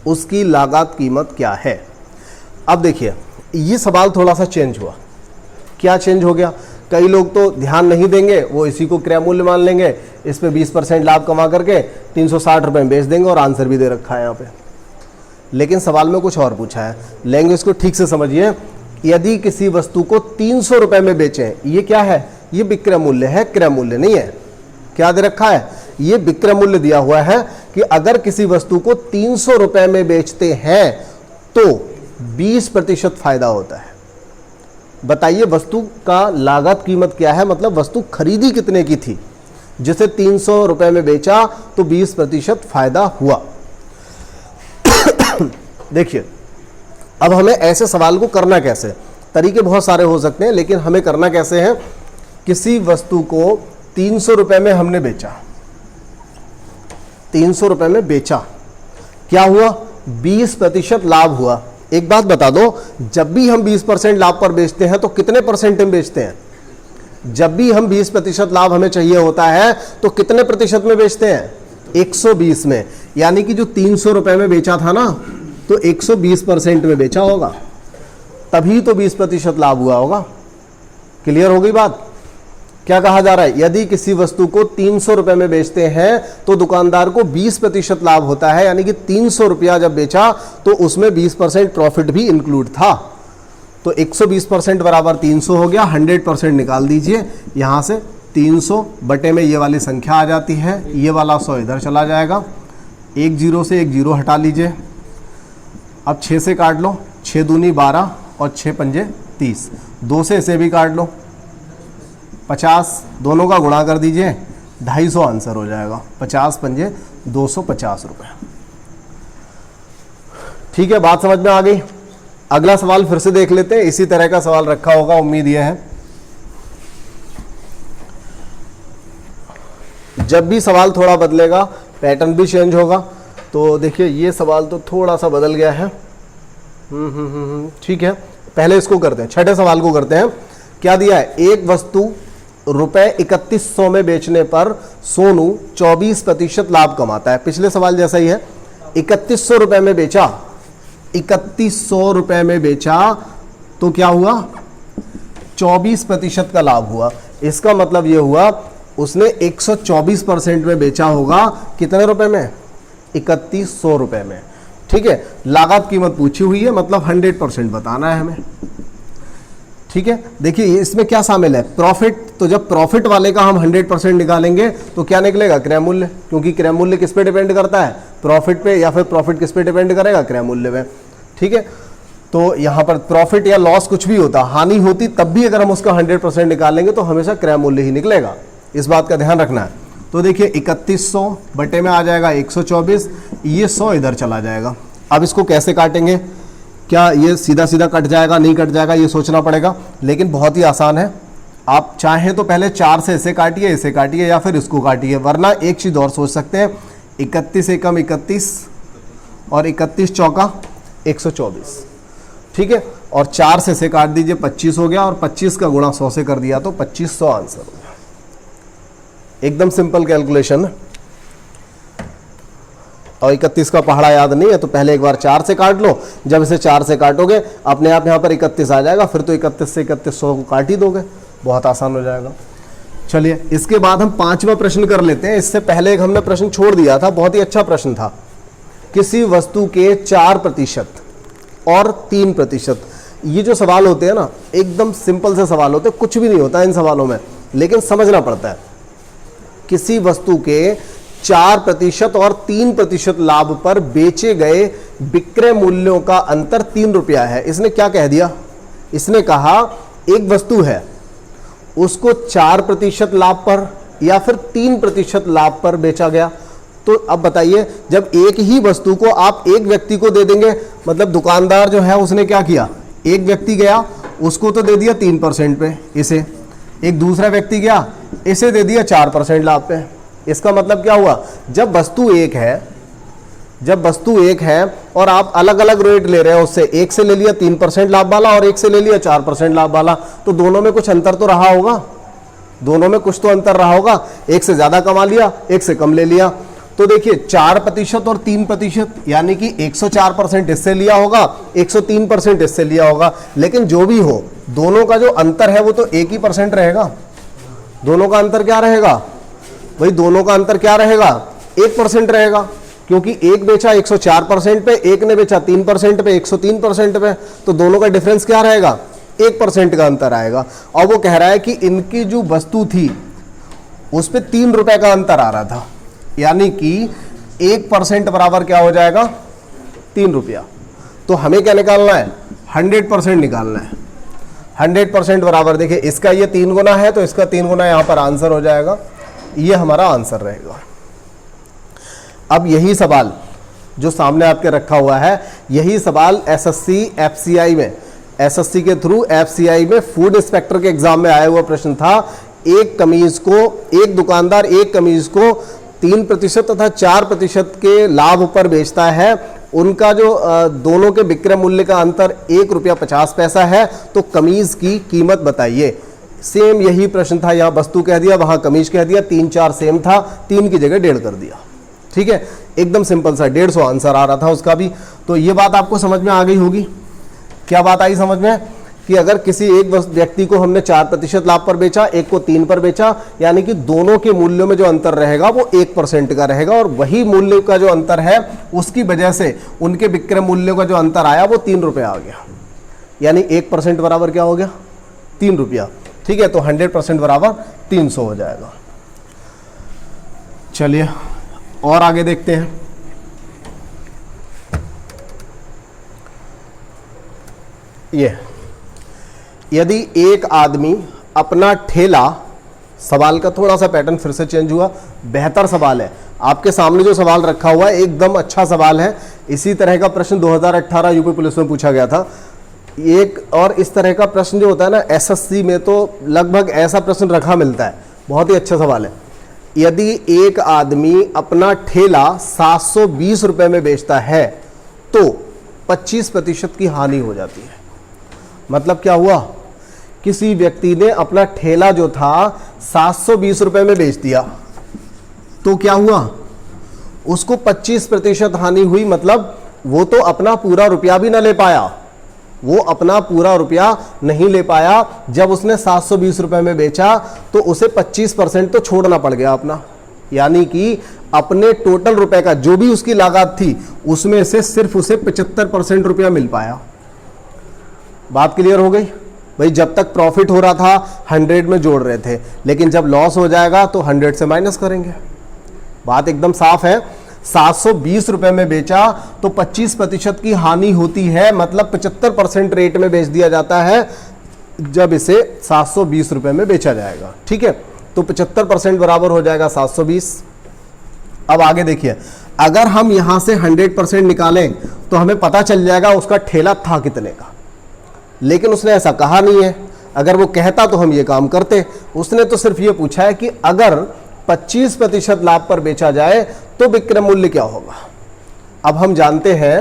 उसकी लागत कीमत क्या है? अब देखिए ये सवाल थोड़ा सा चेंज हुआ। क्या चेंज हो गया? कई लोग तो ध्यान नहीं देंगे, वो इसी को क्रय मूल्य मान लेंगे, इस पे 20% लाभ कमा करके 360 रुपए में बेच देंगे और आंसर भी दे रखा है यहाँ पे। लेकिन सवाल में कुछ और पूछा है, लैंग्वेज को ठीक से समझिए। यदि किसी वस्तु को 300 रुपए में बेचें, ये क्या है? ये विक्रय मूल्य है, क्रय मूल्य नहीं है। क्या दे रखा है? ये विक्रय मूल्य दिया हुआ है कि अगर किसी वस्तु को 300 रुपए में बेचते हैं तो 20% फायदा होता है। बताइए वस्तु का लागत कीमत क्या है, मतलब वस्तु खरीदी कितने की थी, जिसे 300 रुपए में बेचा तो 20% फायदा हुआ। देखिए अब हमें ऐसे सवाल को करना कैसे, तरीके बहुत सारे हो सकते हैं, लेकिन हमें करना कैसे है? किसी वस्तु को 300 रुपए में हमने बेचा, 300 रुपए में बेचा, क्या हुआ? 20% लाभ हुआ। एक बात बता दो, जब भी हम 20% लाभ पर बेचते हैं तो कितने परसेंट में बेचते हैं? जब भी हम 20% लाभ हमें चाहिए होता है तो कितने प्रतिशत में बेचते हैं? 120 में। यानी कि जो 300 रुपए में बेचा था ना, तो 120% में बेचा होगा, तभी तो 20% लाभ हुआ होगा। क्लियर हो गई बात? क्या कहा जा रहा है? यदि किसी वस्तु को 300 रुपए में बेचते हैं तो दुकानदार को 20% लाभ होता है, यानी कि 300 रुपया जब बेचा तो उसमें 20% प्रॉफिट भी इंक्लूड था। तो 120% बराबर 300 हो गया, 100% निकाल दीजिए। यहां से 300 बटे में ये वाली संख्या आ जाती है, ये वाला 100 इधर चला जाएगा, एक जीरो से एक जीरो हटा लीजिए। अब 6 से काट लो, 6 दूनी 12 और 6 पंजे 30, 2 से इसे भी काट लो, 50, दोनों का गुणा कर दीजिए, 250 आंसर हो जाएगा। 50 पंजे 250 रुपए। ठीक है, बात समझ में आ गई। अगला सवाल फिर से देख लेते हैं, इसी तरह का सवाल रखा होगा, उम्मीद यह है। जब भी सवाल थोड़ा बदलेगा पैटर्न भी चेंज होगा। तो देखिए ये सवाल तो थोड़ा सा बदल गया है। ठीक है, पहले इसको करते हैं, छठे सवाल को करते हैं। क्या दिया है? एक वस्तु रुपए 3100 में बेचने पर सोनू 24% लाभ कमाता है। पिछले सवाल जैसा ही है, 3100 रुपए में बेचा, 3100 रुपए में बेचा तो क्या हुआ? 24% का लाभ हुआ। इसका मतलब यह हुआ उसने 124% में बेचा होगा। कितने रुपए में? 3100 रुपए में। ठीक है, लागत कीमत पूछी हुई है, मतलब 100% बताना है हमें। ठीक है, देखिए इसमें क्या शामिल है? प्रॉफिट। तो जब प्रॉफिट वाले का हम 100% निकालेंगे तो क्या निकलेगा? क्रय मूल्य, क्योंकि क्रय मूल्य किस पे डिपेंड करता है? प्रॉफिट पे। या फिर प्रॉफिट किस पे डिपेंड करेगा? क्रय मूल्य पे। ठीक है, तो यहां पर प्रॉफिट या लॉस कुछ भी होता, हानि होती, तब भी अगर हम उसका 100% निकालेंगे तो हमेशा क्रय मूल्य ही निकलेगा। इस बात का ध्यान रखना है। तो देखिए 3100 बटे में आ जाएगा 124, ये 100 इधर चला जाएगा। अब इसको कैसे काटेंगे? क्या ये सीधा सीधा कट जाएगा, नहीं कट जाएगा, ये सोचना पड़ेगा, लेकिन बहुत ही आसान है। आप चाहें तो पहले 4 से इसे काटिए या फिर इसको काटिए, वरना एक चीज़ और सोच सकते हैं। 31 एकम 31 और 31 चौका 124, ठीक है। और 4 से काट दीजिए, 25 हो गया, और 25 का गुणा 100 से कर दिया तो 2500 आंसर हो गया। एकदम सिंपल कैलकुलेशन। और 31 का पहाड़ा याद नहीं है तो पहले एक बार 4 से काट लो, जब इसे 4 से काटोगे अपने आप यहाँ पर 31 आ जाएगा, फिर तो 31 से 3100 को काट ही दोगे, बहुत आसान हो जाएगा। चलिए इसके बाद हम 5वां प्रश्न कर लेते हैं। इससे पहले एक हमने प्रश्न छोड़ दिया था, बहुत ही अच्छा प्रश्न था। किसी वस्तु के 4% और 3%, ये जो सवाल होते हैं ना एकदम सिंपल से सवाल होते हैं, कुछ भी नहीं होता इन सवालों में, लेकिन समझना पड़ता है। किसी वस्तु के 4% और 3% लाभ पर बेचे गए विक्रय मूल्यों का अंतर 3 रुपया है। इसने क्या कह दिया? इसने कहा एक वस्तु है, उसको 4% लाभ पर या फिर 3% लाभ पर बेचा गया। तो अब बताइए, जब एक ही वस्तु को आप एक व्यक्ति को दे देंगे, मतलब दुकानदार जो है उसने क्या किया, एक व्यक्ति गया उसको तो दे दिया 3% पे, इसे एक दूसरा व्यक्ति गया इसे दे दिया 4% लाभ पे। इसका मतलब क्या हुआ, जब वस्तु एक है और आप अलग अलग रेट ले रहे हो, उससे एक से ले लिया 3% लाभ वाला और एक से ले लिया 4% लाभ वाला, तो दोनों में कुछ अंतर तो रहा होगा, दोनों में कुछ तो अंतर रहा होगा। एक से ज्यादा कमा लिया, एक से कम ले लिया। तो देखिए 4% और 3%, यानी कि 104% इससे लिया होगा, 103% इससे लिया होगा, लेकिन जो भी हो दोनों का जो अंतर है वो तो 1 ही % रहेगा। दोनों का अंतर क्या रहेगा भाई, दोनों का अंतर क्या रहेगा, 1% रहेगा, क्योंकि एक बेचा 104% पे, एक ने बेचा 3% पे, 103% पे, तो दोनों का डिफरेंस क्या रहेगा, 1% का अंतर आएगा। और वो कह रहा है कि इनकी जो वस्तु थी उस पर 3 रुपए का अंतर आ रहा था, यानी कि 1% बराबर क्या हो जाएगा, 3 रुपया। तो हमें क्या निकालना है, 100% निकालना है। 100% बराबर, देखिए इसका ये 3 गुना है तो इसका 3 गुना यहां पर आंसर हो जाएगा, ये हमारा आंसर रहेगा। अब यही सवाल जो सामने आपके रखा हुआ है, यही सवाल एसएससी एफसीआई में, एसएससी के थ्रू एफसीआई में फूड इंस्पेक्टर के एग्जाम में आया हुआ प्रश्न था। एक कमीज को, एक दुकानदार एक कमीज को 3% तथा 4% के लाभ पर बेचता है, उनका जो दोनों के विक्रय मूल्य का अंतर 1 रुपया 50 पैसा है, तो कमीज की कीमत बताइए। सेम यही प्रश्न था, यहाँ वस्तु कह दिया वहां कमीज कह दिया, 3 4 सेम था, 3 की जगह 1.5 कर दिया, ठीक है। एकदम सिंपल सा 150 आंसर आ रहा था उसका भी। तो ये बात आपको समझ में आ गई होगी। क्या बात आई समझ में, कि अगर किसी एक व्यक्ति को हमने 4% लाभ पर बेचा, एक को 3 पर बेचा, यानी कि दोनों के मूल्यों में जो अंतर रहेगा वो 1% का रहेगा, और वही मूल्य का जो अंतर है उसकी वजह से उनके विक्रय मूल्यों का जो अंतर आया वो 3 रुपये आ गया, यानी 1% बराबर क्या हो गया, 3 रुपया, ठीक है। तो 100% बराबर 300 हो जाएगा। चलिए और आगे देखते हैं। ये यदि एक आदमी अपना ठेला, सवाल का थोड़ा सा पैटर्न फिर से चेंज हुआ, बेहतर सवाल है आपके सामने जो सवाल रखा हुआ है, एकदम अच्छा सवाल है। इसी तरह का प्रश्न 2018 यूपी पुलिस में पूछा गया था। एक और इस तरह का प्रश्न जो होता है ना एसएससी में, तो लगभग ऐसा प्रश्न रखा मिलता है, बहुत ही अच्छा सवाल है। यदि एक आदमी अपना ठेला 720 रुपए में बेचता है तो 25% की हानि हो जाती है। मतलब क्या हुआ, किसी व्यक्ति ने अपना ठेला जो था 720 रुपए में बेच दिया, तो क्या हुआ, उसको 25% हानि हुई। मतलब वो तो अपना पूरा रुपया भी ना ले पाया, वो अपना पूरा रुपया नहीं ले पाया। जब उसने 720 रुपए में बेचा तो उसे 25% तो छोड़ना पड़ गया अपना, यानी कि अपने टोटल रुपए का जो भी उसकी लागत थी उसमें से सिर्फ उसे 75% रुपया मिल पाया। बात क्लियर हो गई भाई। जब तक प्रॉफिट हो रहा था 100 में जोड़ रहे थे, लेकिन जब लॉस हो जाएगा तो 100 से माइनस करेंगे। बात एकदम साफ है। 720 रुपए में बेचा तो 25% की हानि होती है, मतलब 75% रेट में बेच दिया जाता है जब इसे 720 रुपए में बेचा जाएगा, ठीक है। तो 75% बराबर हो जाएगा 720। अब आगे देखिए, अगर हम यहां से 100% निकालें तो हमें पता चल जाएगा उसका ठेला था कितने का, लेकिन उसने ऐसा कहा नहीं है। अगर वो कहता तो हम ये काम करते। उसने तो सिर्फ ये पूछा है कि अगर 25% लाभ पर बेचा जाए तो विक्रय मूल्य क्या होगा। अब हम जानते हैं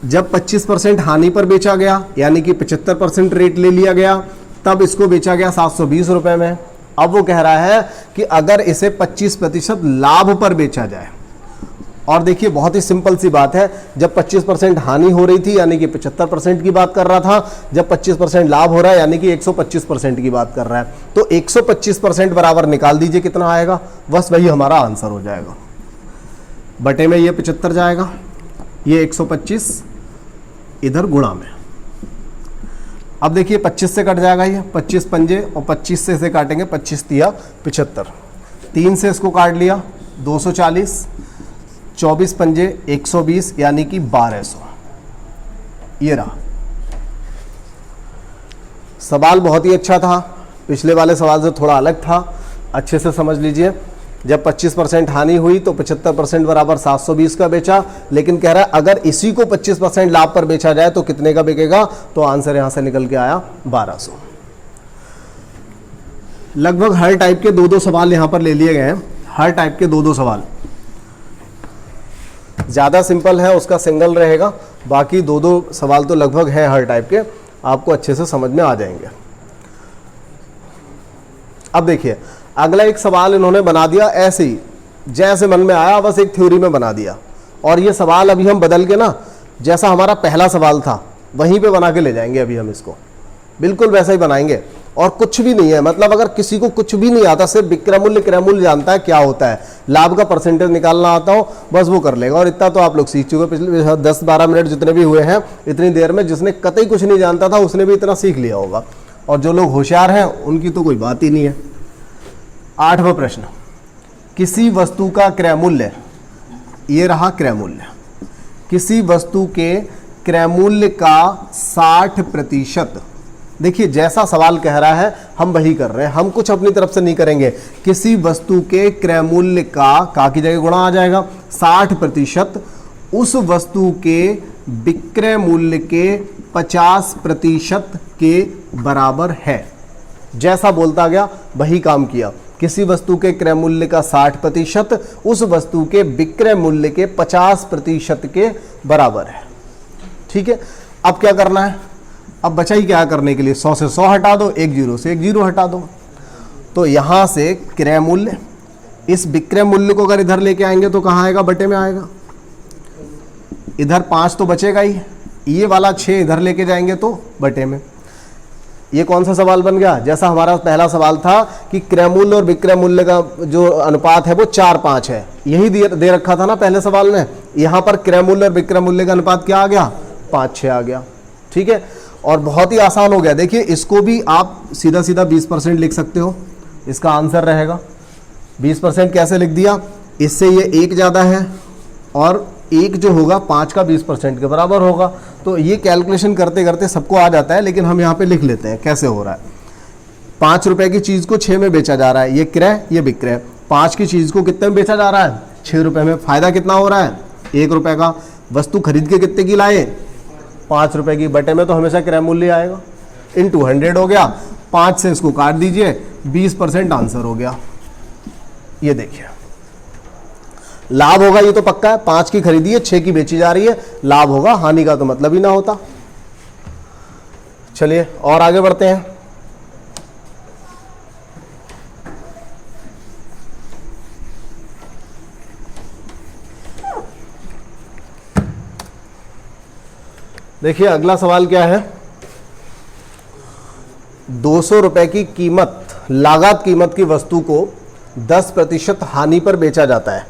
जब 25% हानि पर बेचा गया, यानी कि 75% रेट ले लिया गया, तब इसको बेचा गया 720 रुपए में। अब वो कह रहा है कि अगर इसे 25% लाभ पर बेचा जाए, और देखिए बहुत ही सिंपल सी बात है, जब 25% हानि हो रही थी यानी कि 75% की बात कर रहा था, जब 25% लाभ हो रहा है यानी कि 125% की बात कर रहा है। तो 125% बराबर निकाल दीजिए कितना आएगा, बस वही हमारा आंसर हो जाएगा। बटे में ये 75 जाएगा, ये 125 इधर गुणा में। अब देखिए 25 से कट जाएगा, ये 25 पंजे और 25 से इसे काटेंगे, 25 तिया 75, 3 से इसको काट लिया 240, 24 पंजे 120 यानी कि 1200। ये रहा सवाल, बहुत ही अच्छा था, पिछले वाले सवाल से थोड़ा अलग था, अच्छे से समझ लीजिए। जब 25% हानि हुई तो 75% बराबर 720 का बेचा, लेकिन कह रहा है अगर इसी को 25% लाभ पर बेचा जाए तो कितने का बिकेगा, तो आंसर यहां से निकल के आया 1200। लगभग हर टाइप के 2-2 सवाल यहां पर ले लिए गए हैं, हर टाइप के 2-2 सवाल। ज़्यादा सिंपल है उसका सिंगल रहेगा, बाकी 2-2 सवाल तो लगभग है हर टाइप के, आपको अच्छे से समझ में आ जाएंगे। अब देखिए अगला एक सवाल इन्होंने बना दिया ऐसे ही, जैसे मन में आया बस एक थ्योरी में बना दिया, और ये सवाल अभी हम बदल के ना, जैसा हमारा पहला सवाल था वहीं पे बना के ले जाएंगे। अभी हम इसको बिल्कुल वैसा ही बनाएंगे, और कुछ भी नहीं है, मतलब अगर किसी को कुछ भी नहीं आता, सिर्फ विक्रय मूल्य क्रय मूल्य जानता है क्या होता है, लाभ का परसेंटेज निकालना आता हो, बस वो कर लेगा। और इतना तो आप लोग सीख चुके, पिछले 10-12 मिनट जितने भी हुए हैं, इतनी देर में जिसने कतई कुछ नहीं जानता था उसने भी इतना सीख लिया होगा, और जो लोग होशियार हैं उनकी तो कोई बात ही नहीं है। 8वां प्रश्न, किसी वस्तु का क्रय मूल्य, ये रहा क्रय मूल्य, किसी वस्तु के क्रय मूल्य का 60%, देखिए जैसा सवाल कह रहा है हम वही कर रहे हैं, हम कुछ अपनी तरफ से नहीं करेंगे। किसी वस्तु के क्रय मूल्य का की जगह गुणा आ जाएगा, 60% उस वस्तु के विक्रय मूल्य के 50% के बराबर है। जैसा बोलता गया वही काम किया, किसी वस्तु के क्रय मूल्य का 60% उस वस्तु के विक्रय मूल्य के 50% के बराबर है। ठीक है, अब क्या करना है, अब बचा ही क्या करने के लिए, 100 से 100 हटा दो, 1 0 से 1 0 हटा दो। तो यहां से क्रय मूल्य, इस विक्रय मूल्य को अगर इधर लेके आएंगे तो कहां आएगा, बटे में आएगा। इधर 5 तो बचेगा ही, ये वाला 6 इधर लेके जाएंगे तो बटे में। ये कौन सा सवाल बन गया, जैसा हमारा पहला सवाल था कि क्रय मूल्य और विक्रय मूल्य का जो अनुपात है वो 4-5 है, यही दे रखा था ना पहले सवाल में। यहां पर क्रय मूल्य और विक्रय मूल्य का अनुपात क्या आ गया, 5-6 आ गया। ठीक है, और बहुत ही आसान हो गया। देखिए इसको भी आप सीधा सीधा 20% लिख सकते हो, इसका आंसर रहेगा 20%। कैसे लिख दिया, इससे ये 1 ज़्यादा है और 1 जो होगा 5 का 20% के बराबर होगा। तो ये कैलकुलेशन करते करते सबको आ जाता है, लेकिन हम यहाँ पे लिख लेते हैं कैसे हो रहा है। 5 रुपए की चीज़ को 6 में बेचा जा रहा है, ये क्रय ये विक्रय। 5 की चीज़ को कितने में बेचा जा रहा है, 6 रुपये में। फ़ायदा कितना हो रहा है, 1 रुपये का। वस्तु खरीद के कितने की लाए, 5 रुपए की। बटे में तो हमेशा क्रय मूल्य आएगा, इनटू 100 हो गया। 5 से इसको काट दीजिए, 20% आंसर हो गया। ये देखिए लाभ होगा, ये तो पक्का है। 5 की खरीदी है, 6 की बेची जा रही है, लाभ होगा, हानि का तो मतलब ही ना होता। चलिए और आगे बढ़ते हैं। देखिए अगला सवाल क्या है, 200 रुपए की कीमत, लागत कीमत की वस्तु को 10% हानि पर बेचा जाता है।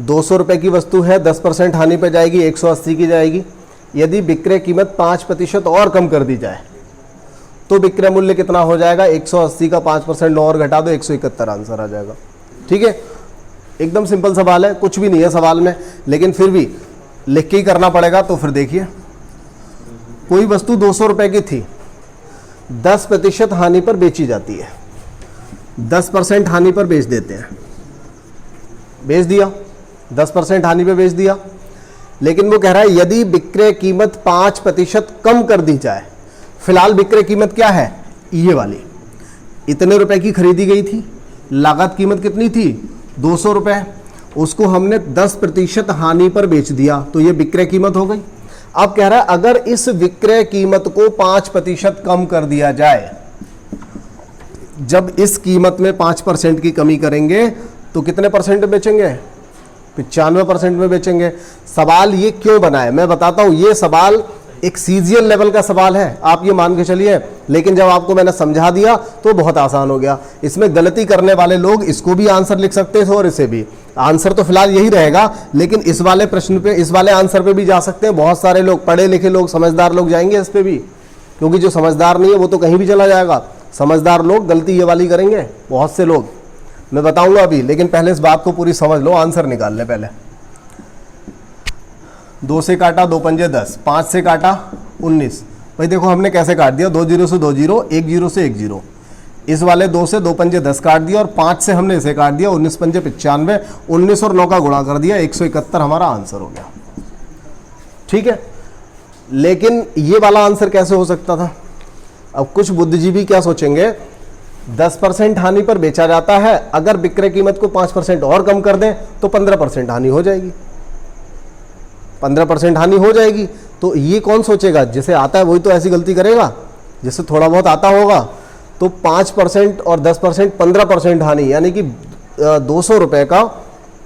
200 रुपए की वस्तु है, 10% हानि पर जाएगी, 180 की जाएगी। यदि विक्रय कीमत 5% और कम कर दी जाए तो विक्रय मूल्य कितना हो जाएगा, 180 का 5% और घटा दो, 171 आंसर आ जाएगा। ठीक है, एकदम सिंपल सवाल है, कुछ भी नहीं है सवाल में, लेकिन फिर भी लिख के ही करना पड़ेगा। तो फिर देखिए, कोई वस्तु 200 रुपए की थी, 10% हानि पर बेची जाती है, 10% हानि पर बेच देते हैं, बेच दिया, 10% हानि पे बेच दिया। लेकिन वो कह रहा है यदि विक्रय कीमत 5% कम कर दी जाए। फिलहाल विक्रय कीमत क्या है, ये वाली, इतने रुपए की खरीदी गई थी, लागत कीमत कितनी थी, 200 रुपए, उसको हमने 10% हानि पर बेच दिया, तो ये विक्रय कीमत हो गई। अब कह रहा है अगर इस विक्रय कीमत को 5% कम कर दिया जाए, जब इस कीमत में 5% की कमी करेंगे तो कितने परसेंट में बेचेंगे? 95% में बेचेंगे। सवाल ये क्यों बना है मैं बताता हूं। ये सवाल एक सीजीएल लेवल का सवाल है, आप ये मान के चलिए, लेकिन जब आपको मैंने समझा दिया तो बहुत आसान हो गया। इसमें गलती करने वाले लोग इसको भी आंसर लिख सकते थे और इसे भी। आंसर तो फिलहाल यही रहेगा, लेकिन इस वाले प्रश्न पे, इस वाले आंसर पे भी जा सकते हैं। बहुत सारे लोग, पढ़े लिखे लोग, समझदार लोग जाएंगे इस पे भी, क्योंकि जो समझदार नहीं है वो तो कहीं भी चला जाएगा। समझदार लोग गलती ये वाली करेंगे, बहुत से लोग, मैं बताऊंगा अभी, लेकिन पहले इस बात को पूरी समझ लो। आंसर निकाल ले पहले। 2 से काटा 2 पंजे 10, 5 से काटा 19। भाई देखो हमने कैसे काट दिया, 2 0 से 2 0, 1 0 से 1 0। इस वाले 2 से 2 पंजे 10 काट दिया और 5 से हमने इसे काट दिया, 19 पंजे 95, 19 और 9 का गुणा कर दिया, 171 हमारा आंसर हो गया। ठीक है, लेकिन ये वाला आंसर कैसे हो सकता था? अब कुछ बुद्धिजीवी क्या सोचेंगे, 10% हानि पर बेचा जाता है, अगर विक्रय कीमत को 5% और कम कर दें तो 15% हानि हो जाएगी। 15% हानि हो जाएगी। तो ये कौन सोचेगा? जिसे आता है वही तो ऐसी गलती करेगा, जिसे थोड़ा बहुत आता होगा। तो 5% और 10% 15% हानि, यानी कि 200 रुपए का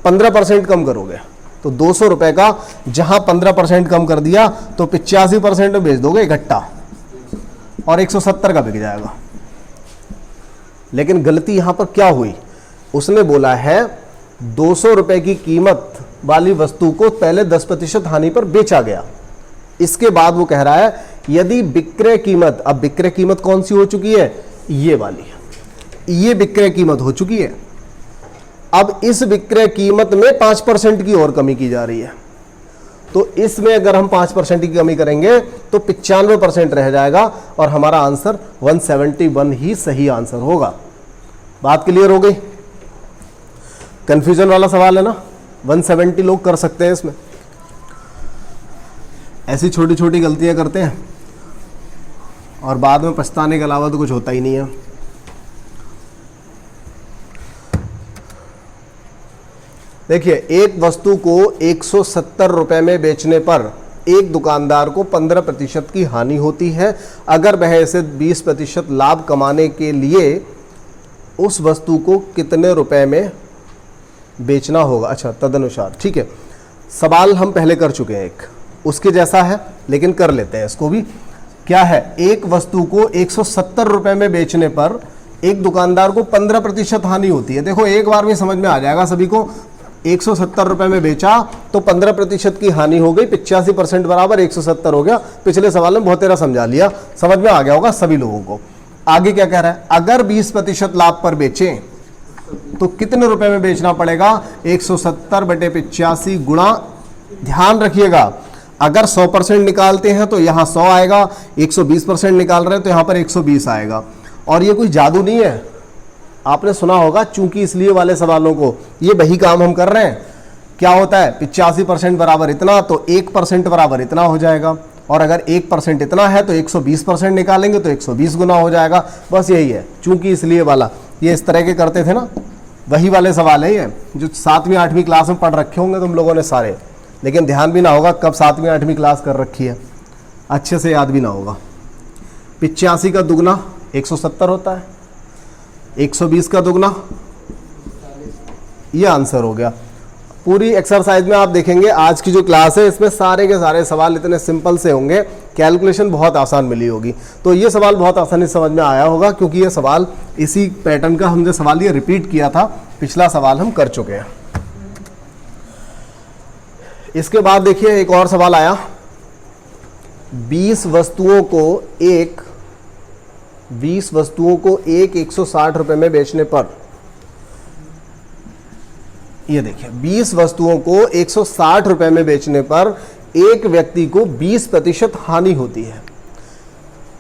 15% कम करोगे तो 200 रुपए का जहां 15% कम कर दिया तो 85% में बेच दोगे इकट्ठा और 170 का बिक जाएगा। लेकिन गलती यहां पर क्या हुई? उसने बोला है 200 रुपए की कीमत वाली वस्तु को पहले 10% हानि पर बेचा गया। इसके बाद वो कह रहा है यदि विक्रय कीमत, अब विक्रय कीमत कौन सी हो चुकी है? ये वाली, ये विक्रय कीमत हो चुकी है। अब इस विक्रय कीमत में 5% की और कमी की जा रही है, तो इसमें अगर हम 5% की कमी करेंगे तो 95% रह जाएगा और हमारा आंसर 171 ही सही आंसर होगा। बात क्लियर हो गई? कंफ्यूजन वाला सवाल है ना, 170 लोग कर सकते हैं इसमें। ऐसी छोटी छोटी गलतियां करते हैं और बाद में पछताने के अलावा तो कुछ होता ही नहीं है। देखिए, एक वस्तु को 170 रुपए में बेचने पर एक दुकानदार को 15% की हानि होती है। अगर वह इसे 20% लाभ कमाने के लिए उस वस्तु को कितने रुपए में बेचना होगा? अच्छा, तदनुसार। ठीक है, सवाल हम पहले कर चुके हैं, एक उसके जैसा है, लेकिन कर लेते हैं इसको भी। क्या है? एक वस्तु को 170 रुपए में बेचने पर एक दुकानदार को 15% हानि होती है। देखो, एक बार में समझ में आ जाएगा सभी को। 170 रुपए में बेचा तो 15% की हानि हो गई, 85% बराबर 170 हो गया। पिछले सवाल में बहुत तेरा समझा लिया, समझ में आ गया होगा सभी लोगों को। आगे क्या कह रहा है? अगर 20% लाभ पर बेचें तो कितने रुपए में बेचना पड़ेगा? 170 बटे 85 गुणा, ध्यान रखिएगा, अगर 100% निकालते हैं तो यहाँ 100 आएगा, 120% निकाल रहे हैं तो यहाँ पर 120 आएगा। और ये कोई जादू नहीं है, आपने सुना होगा, चूंकि इसलिए वाले सवालों को ये वही काम हम कर रहे हैं। क्या होता है? 85% बराबर इतना, तो 1% बराबर इतना हो जाएगा, और अगर 1% इतना है तो 120% निकालेंगे तो 120 गुना हो जाएगा। बस यही है, चूंकि इसलिए वाला। ये इस तरह के करते थे ना, वही वाले सवाल है ये, जो 7वीं 8वीं क्लास में पढ़ रखे होंगे तुम लोगों ने सारे, लेकिन ध्यान भी ना होगा कब 7वीं 8वीं क्लास कर रखी है, अच्छे से याद भी ना होगा। 85 का दुगना 170 होता है, 120 का दुगना, ये आंसर हो गया। पूरी एक्सरसाइज में आप देखेंगे आज की जो क्लास है इसमें सारे के सारे सवाल इतने सिंपल से होंगे, कैलकुलेशन बहुत आसान मिली होगी। तो ये सवाल बहुत आसानी से समझ में आया होगा, क्योंकि ये सवाल इसी पैटर्न का हमने सवाल ये रिपीट किया था, पिछला सवाल हम कर चुके हैं। इसके बाद देखिए एक और सवाल आया, 20 वस्तुओं को एक 160 रुपए में बेचने पर, ये देखिए 20 वस्तुओं को 160 रुपए में बेचने पर एक व्यक्ति को 20% हानि होती है।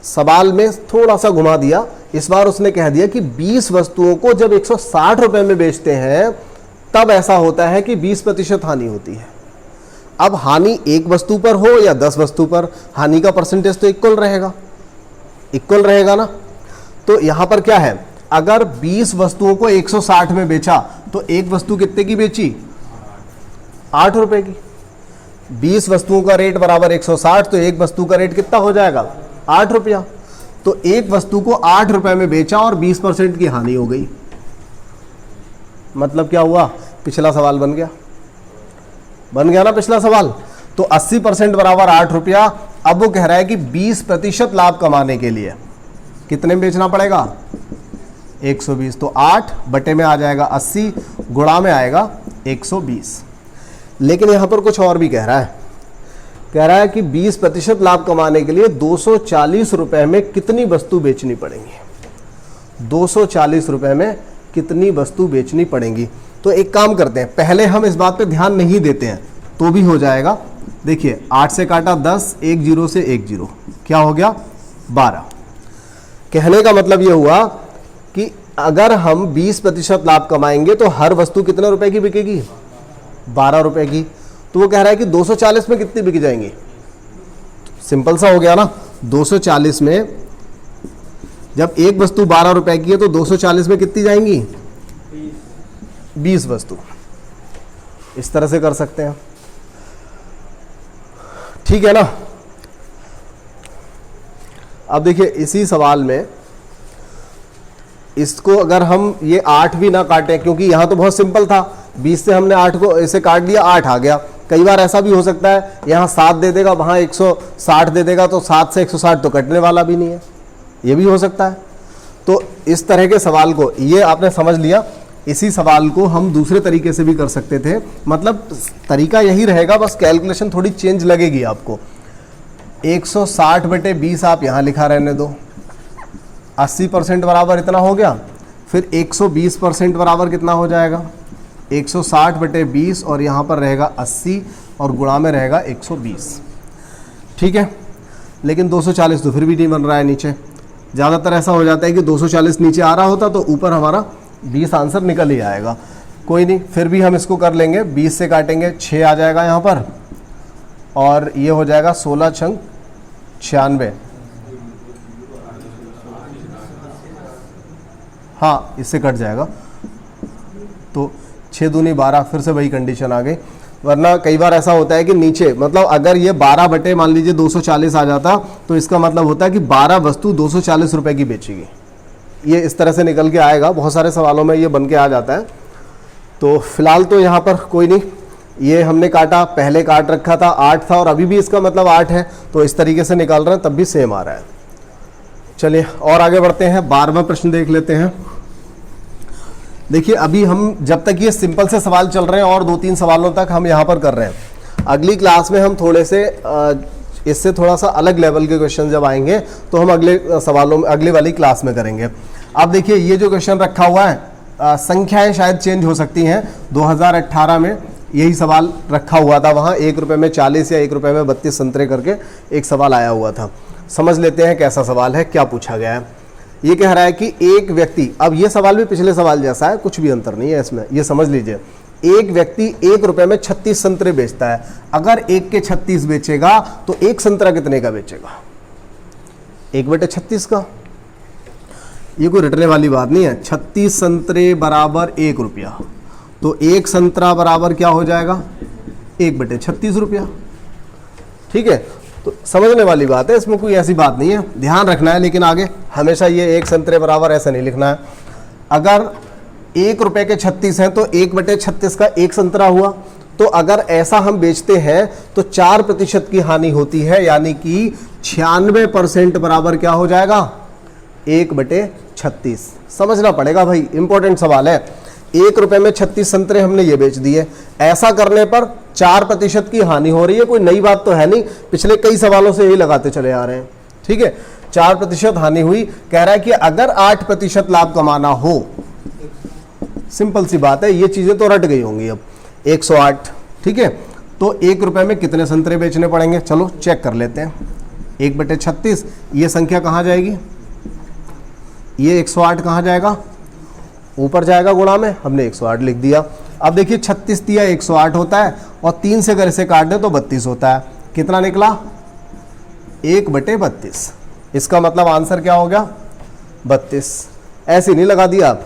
सवाल में थोड़ा सा घुमा दिया, इस बार उसने कह दिया कि 20 वस्तुओं को जब 160 रुपए में बेचते हैं तब ऐसा होता है कि 20% हानि होती है। अब हानि एक वस्तु पर हो या 10 वस्तु पर, हानि का परसेंटेज तो इक्वल रहेगा ना। तो यहां पर क्या है, अगर 20 वस्तुओं को 160 में बेचा तो एक वस्तु कितने की बेची? 8 रुपए की। 20 वस्तुओं का रेट बराबर 160, तो एक वस्तु का रेट कितना हो जाएगा 8 रुपया। तो एक वस्तु को 8 रुपए में बेचा और 20% की हानि हो गई। मतलब क्या हुआ, पिछला सवाल बन गया ना पिछला सवाल। तो 80% बराबर 8 रुपया। अब वो कह रहा है कि 20% लाभ कमाने के लिए कितने में बेचना पड़ेगा 120। तो 8 बटे में आ जाएगा 80, गुणा में आएगा 120। लेकिन यहां पर कुछ और भी कह रहा है कि 20% लाभ कमाने के लिए 240 रुपए में कितनी वस्तु बेचनी पड़ेंगी। 240 रुपए में कितनी वस्तु बेचनी पड़ेंगी। तो एक काम करते हैं, पहले हम इस बात पे ध्यान नहीं देते हैं तो भी हो जाएगा। देखिए 8 से काटा 10, 1 0 से 1 0, क्या हो गया 12। कहने का मतलब यह हुआ कि अगर हम 20% लाभ कमाएंगे तो हर वस्तु कितने रुपए की बिकेगी 12 रुपए की। तो वो कह रहा है कि 240 में कितनी बिक जाएंगी। सिंपल सा हो गया ना, 240 में जब एक वस्तु 12 रुपए की है तो 240 में कितनी जाएंगी 20 वस्तु। इस तरह से कर सकते हैं, ठीक है ना। अब देखिए इसी सवाल में इसको अगर हम ये 8 भी ना काटें, क्योंकि यहां तो बहुत सिंपल था, 20 से हमने 8 को ऐसे काट दिया, 8 आ गया। कई बार ऐसा भी हो सकता है यहाँ 7 दे देगा, वहाँ 160 दे देगा, तो 7 से 160 तो कटने वाला भी नहीं है, ये भी हो सकता है। तो इस तरह के सवाल को, ये आपने समझ लिया, इसी सवाल को हम दूसरे तरीके से भी कर सकते थे। मतलब तरीका यही रहेगा, बस कैलकुलेशन थोड़ी चेंज लगेगी आपको। 160 बटे 20 आप यहाँ लिखा रहने दो, 80% बराबर इतना हो गया। फिर 120% बराबर कितना हो जाएगा 160 बटे 20, और यहाँ पर रहेगा 80 और गुणा में रहेगा 120, ठीक है। लेकिन 240 तो फिर भी नहीं बन रहा है नीचे। ज़्यादातर ऐसा हो जाता है कि 240 नीचे आ रहा होता तो ऊपर हमारा 20 आंसर निकल ही आएगा। कोई नहीं, फिर भी हम इसको कर लेंगे। 20 से काटेंगे 6 आ जाएगा यहाँ पर, और ये हो जाएगा 16 छंग 96। हाँ, इससे कट जाएगा तो 6 दूनी 12, फिर से वही कंडीशन आ गई। वरना कई बार ऐसा होता है कि नीचे, मतलब अगर ये 12 बटे मान लीजिए 240 आ जाता तो इसका मतलब होता है कि 12 वस्तु 240 रुपए की बेचेगी। ये इस तरह से निकल के आएगा, बहुत सारे सवालों में ये बन के आ जाता है। तो फिलहाल तो यहाँ पर कोई नहीं, ये हमने काटा, पहले काट रखा था 8 था और अभी भी इसका मतलब 8 है, तो इस तरीके से निकाल रहे हैं तब भी सेम आ रहा है। चलिए और आगे बढ़ते हैं, 12वां प्रश्न देख लेते हैं। देखिए अभी हम जब तक ये सिंपल से सवाल चल रहे हैं और 2-3 सवालों तक हम यहाँ पर कर रहे हैं। अगली क्लास में हम थोड़े से इससे थोड़ा सा अलग लेवल के क्वेश्चन जब आएंगे तो हम अगले सवालों में, अगली वाली क्लास में करेंगे। अब देखिए ये जो क्वेश्चन रखा हुआ है, संख्याएं शायद चेंज हो सकती हैं। 2018 में यही सवाल रखा हुआ था, वहाँ 1 रुपये में 40 या 1 रुपये में 32 संतरे करके एक सवाल आया हुआ था। समझ लेते हैं कैसा सवाल है, क्या पूछा गया है। ये कह रहा है कि एक व्यक्ति, अब ये सवाल भी पिछले सवाल जैसा है, कुछ भी अंतर नहीं है इसमें, ये समझ लीजिए। एक व्यक्ति 1 रुपये में 36 संतरे बेचता है। अगर 1 के 36 बेचेगा तो एक संतरा कितने का बेचेगा 1 बटे 36 का। ये कोई रटने वाली बात नहीं है। 36 संतरे बराबर 1 रुपया, तो एक संतरा बराबर क्या हो जाएगा 1 बटे 36 रुपया, ठीक है। तो समझने वाली बात है, इसमें कोई ऐसी बात नहीं है, ध्यान रखना है। लेकिन आगे हमेशा ये 1 संतरे बराबर ऐसा नहीं लिखना है। अगर 1 रुपये के 36 हैं तो 1 बटे 36 का 1 संतरा हुआ। तो अगर ऐसा हम बेचते हैं तो 4% की हानि होती है, यानी कि 96% बराबर क्या हो जाएगा 1 बटे 36। समझना पड़ेगा भाई, इंपॉर्टेंट सवाल है। 1 रुपये में 36 संतरे हमने ये बेच दिए, ऐसा करने पर 4% की हानि हो रही है। कोई नई बात तो है नहीं, पिछले कई सवालों से यही लगाते चले आ रहे हैं, ठीक है। 4% हानि हुई। कह रहा है कि अगर 8% लाभ कमाना हो, सिंपल सी बात है, ये चीजें तो रट गई होंगी अब। 108, ठीक है। तो 1 रुपये में कितने संतरे बेचने पड़ेंगे, चलो चेक कर लेते हैं। 1 बटे 36, ये संख्या कहाँ जाएगी, ये 108 कहाँ जाएगा, ऊपर जाएगा गुणा में, हमने 108 लिख दिया। अब देखिए 36 दिया 108 होता है, और 3 से अगर इसे काट दे तो 32 होता है। कितना निकला 1 बटे 32। इसका मतलब आंसर क्या हो गया 32। ऐसे नहीं लगा दिया आप,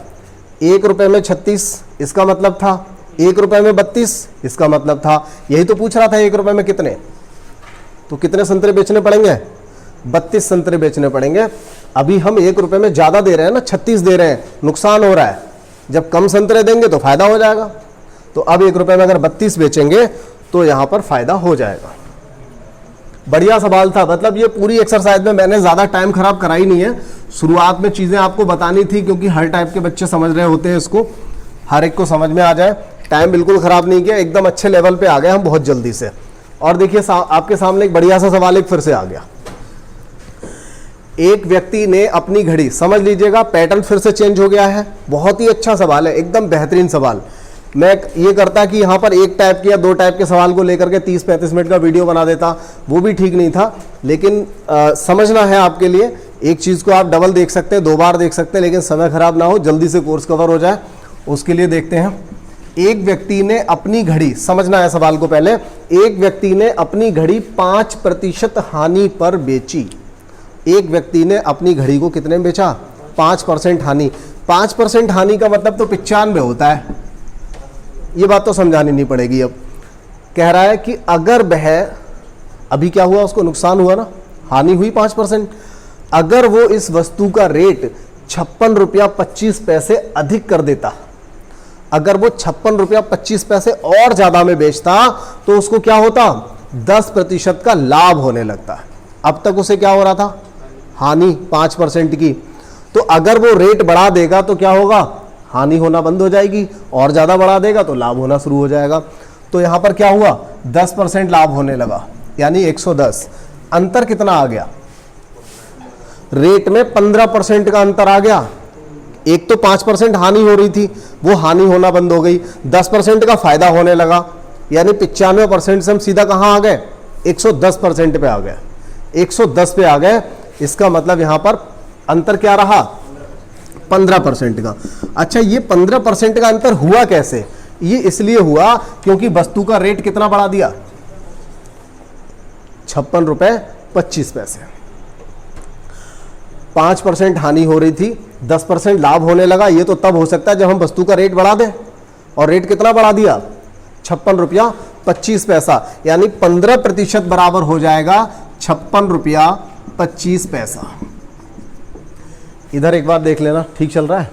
1 रुपये में 36, इसका मतलब था 1 रुपए में 32, इसका मतलब था, यही तो पूछ रहा था 1 रुपए में कितने, तो कितने संतरे बेचने पड़ेंगे, 32 संतरे बेचने पड़ेंगे। अभी हम 1 रुपए में ज्यादा दे रहे हैं ना, 36 दे रहे हैं, नुकसान हो रहा है। जब कम संतरे देंगे तो फायदा हो जाएगा। तो अब 1 रुपए में अगर 32 बेचेंगे तो यहां पर फायदा हो जाएगा। बढ़िया सवाल था, मतलब ये पूरी एक्सरसाइज में मैंने ज्यादा टाइम खराब कराई नहीं है। शुरुआत में चीजें आपको बतानी थी क्योंकि हर टाइप के बच्चे समझ रहे होते हैं इसको, हर एक को समझ में आ जाए। टाइम बिल्कुल खराब नहीं किया, एकदम अच्छे लेवल पे आ गए हम बहुत जल्दी से। और देखिए आपके सामने एक बढ़िया सा सवाल एक फिर से आ गया। एक व्यक्ति ने अपनी घड़ी, समझ लीजिएगा पैटर्न फिर से चेंज हो गया है। बहुत ही अच्छा सवाल है, एकदम बेहतरीन सवाल। मैं ये करता कि यहाँ पर एक टाइप के या 2 टाइप के सवाल को लेकर के 30-35 मिनट का वीडियो बना देता, वो भी ठीक नहीं था। लेकिन समझना है आपके लिए, एक चीज़ को आप डबल देख सकते हैं, 2 बार देख सकते हैं, लेकिन समय खराब ना हो, जल्दी से कोर्स कवर हो जाए, उसके लिए देखते हैं। एक व्यक्ति ने अपनी घड़ी, समझना है सवाल को पहले, एक व्यक्ति ने अपनी घड़ी 5% हानि पर बेची। एक व्यक्ति ने अपनी घड़ी को कितने में बेचा, 5% हानि। 5% हानि का मतलब तो 95 होता है, ये बात तो समझानी नहीं पड़ेगी। अब कह रहा है कि अगर वह, अभी क्या हुआ, उसको नुकसान हुआ ना, हानि हुई 5%। अगर वो इस वस्तु का रेट 56 रुपया 25 पैसे अधिक कर देता, अगर वो 56 रुपया 25 पैसे और ज्यादा में बेचता तो उसको क्या होता, 10% का लाभ होने लगता। अब तक उसे क्या हो रहा था, हानि 5% की। तो अगर वो रेट बढ़ा देगा तो क्या होगा, हानि होना बंद हो जाएगी, और ज्यादा बढ़ा देगा तो लाभ होना शुरू हो जाएगा। तो यहां पर क्या हुआ, 10% लाभ होने लगा, यानी 110। अंतर कितना आ गया, रेट में 15% का अंतर आ गया। एक तो 5% हानि हो रही थी, वो हानि होना बंद हो गई, 10% का फायदा होने लगा, यानी 95% से हम सीधा कहां आ गए, 110% पे आ गए, 110 पे आ गए। इसका मतलब यहां पर अंतर क्या रहा, 15% का। अच्छा, ये 15% का अंतर हुआ कैसे, ये इसलिए हुआ क्योंकि वस्तु का रेट कितना बढ़ा दिया, 56 रुपए 25 पैसे। 5% हानि हो रही थी, 10% लाभ होने लगा। ये तो तब हो सकता है जब हम वस्तु का रेट बढ़ा दें, और रेट कितना बढ़ा दिया, 56 रुपया 25 पैसा, यानी 15% बराबर हो जाएगा 56 रुपया 25 पैसा। इधर एक बार देख लेना, ठीक चल रहा है,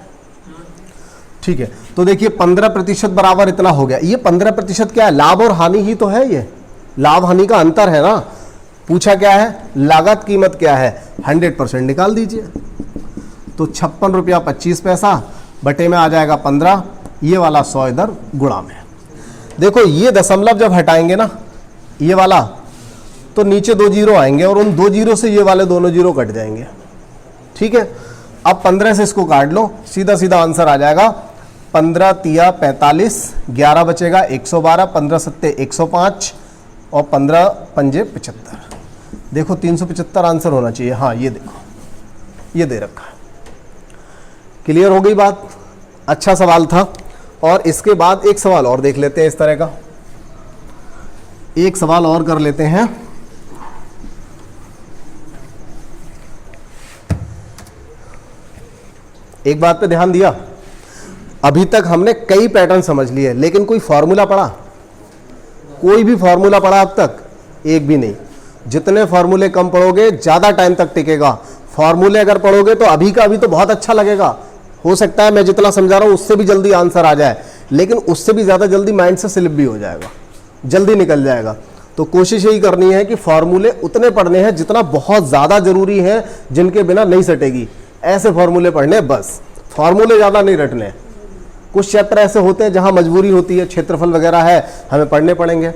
ठीक है। तो देखिए 15% बराबर इतना हो गया। ये 15% क्या है, लाभ और हानि ही तो है, ये लाभ हानि का अंतर है ना। पूछा क्या है, लागत कीमत क्या है, 100% निकाल दीजिए। तो 56 रुपया 25 पैसा बटे में आ जाएगा 15, ये वाला 100 इधर गुणा में। देखो ये दशमलव जब हटाएंगे ना, ये वाला, तो नीचे 2 जीरो आएंगे, और उन 2 जीरो से ये वाले दोनों जीरो कट जाएंगे, ठीक है। अब 15 से इसको काट लो, सीधा सीधा आंसर आ जाएगा, 15 तिया 45, 11 बचेगा 112, 15 सत्ते 105, और 15 पंजे 75। देखो 375 आंसर होना चाहिए। हाँ ये देखो, ये दे रखा है। क्लियर हो गई बात, अच्छा सवाल था। और इसके बाद एक सवाल और देख लेते हैं इस तरह का, एक सवाल और कर लेते हैं। एक बात पे ध्यान दिया, अभी तक हमने कई पैटर्न समझ लिए, लेकिन कोई फॉर्मूला पढ़ा, कोई भी फॉर्मूला पढ़ा अब तक, एक भी नहीं। जितने फॉर्मूले कम पढ़ोगे ज्यादा टाइम तक टिकेगा। फॉर्मूले अगर पढ़ोगे तो अभी का अभी तो बहुत अच्छा लगेगा, हो सकता है मैं जितना समझा रहा हूं उससे भी जल्दी आंसर आ जाए, लेकिन उससे भी ज्यादा जल्दी माइंड से स्लिप भी हो जाएगा, जल्दी निकल जाएगा। तो कोशिश यही करनी है कि फॉर्मूले उतने पढ़ने हैं जितना बहुत ज्यादा जरूरी है, जिनके बिना नहीं सटेगी, ऐसे फॉर्मूले पढ़ने बस। फॉर्मूले ज्यादा नहीं रटने। कुछ चैप्टर ऐसे होते हैं जहां मजबूरी होती है, क्षेत्रफल वगैरह है, हमें पढ़ने पड़ेंगे।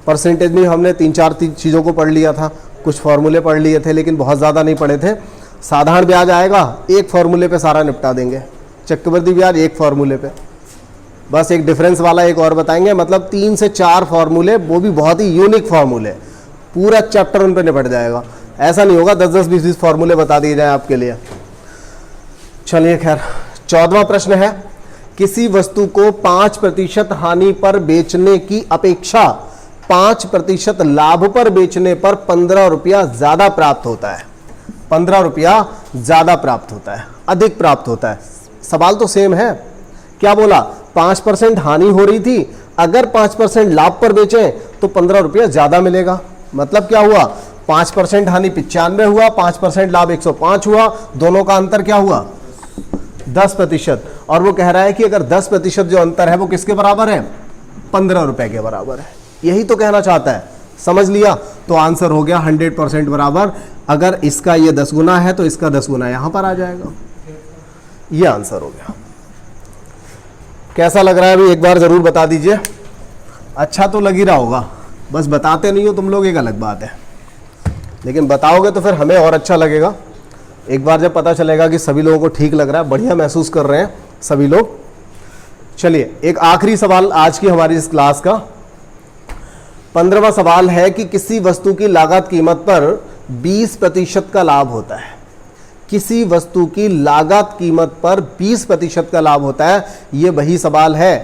परसेंटेज में हमने 3-4 चीज़ों को पढ़ लिया था, कुछ फॉर्मूले पढ़ लिए थे, लेकिन बहुत ज़्यादा नहीं पढ़े थे। साधारण ब्याज आएगा, एक फॉर्मूले पे सारा निपटा देंगे। चक्रवृद्धि ब्याज एक फॉर्मूले पे, बस एक डिफरेंस वाला एक और बताएंगे। मतलब 3 से 4 फॉर्मूले, वो भी बहुत ही यूनिक फॉर्मूले, पूरा चैप्टर उन पर निपट जाएगा। ऐसा नहीं होगा 10-10, 20-20 फॉर्मूले बता दिए जाए आपके लिए। चलिए खैर, 14वां प्रश्न है, किसी वस्तु को 5% हानि पर बेचने की अपेक्षा 5% लाभ पर बेचने पर 15 रुपया ज्यादा प्राप्त होता है। 15 रुपया ज्यादा प्राप्त होता है, अधिक प्राप्त होता है। सवाल तो सेम है, क्या बोला, 5% हानि हो रही थी, अगर 5% लाभ पर बेचें तो 15 रुपया ज्यादा मिलेगा। मतलब क्या हुआ, 5% हानि 95 हुआ, 5% लाभ 105 हुआ, दोनों का अंतर क्या हुआ 10%। और वो कह रहा है कि अगर 10% जो अंतर है वो किसके बराबर है, 15 रुपए के बराबर है। यही तो कहना चाहता है, समझ लिया। तो आंसर हो गया 100% बराबर। अगर इसका ये 10 गुना है तो इसका 10 गुना यहां पर आ जाएगा। ये आंसर हो गया। कैसा लग रहा है अभी एक बार जरूर बता दीजिए। अच्छा तो लग ही रहा होगा, बस बताते नहीं हो तुम लोग एक अलग बात है, लेकिन बताओगे तो फिर हमें और अच्छा लगेगा। एक बार जब पता चलेगा कि सभी लोगों को ठीक लग रहा है, बढ़िया महसूस कर रहे हैं सभी लोग। चलिए एक आखिरी सवाल आज की हमारी इस क्लास का, 15वां सवाल है कि किसी वस्तु की लागत कीमत पर 20% का लाभ होता है। किसी वस्तु की लागत कीमत पर 20% का लाभ होता है। ये वही सवाल है,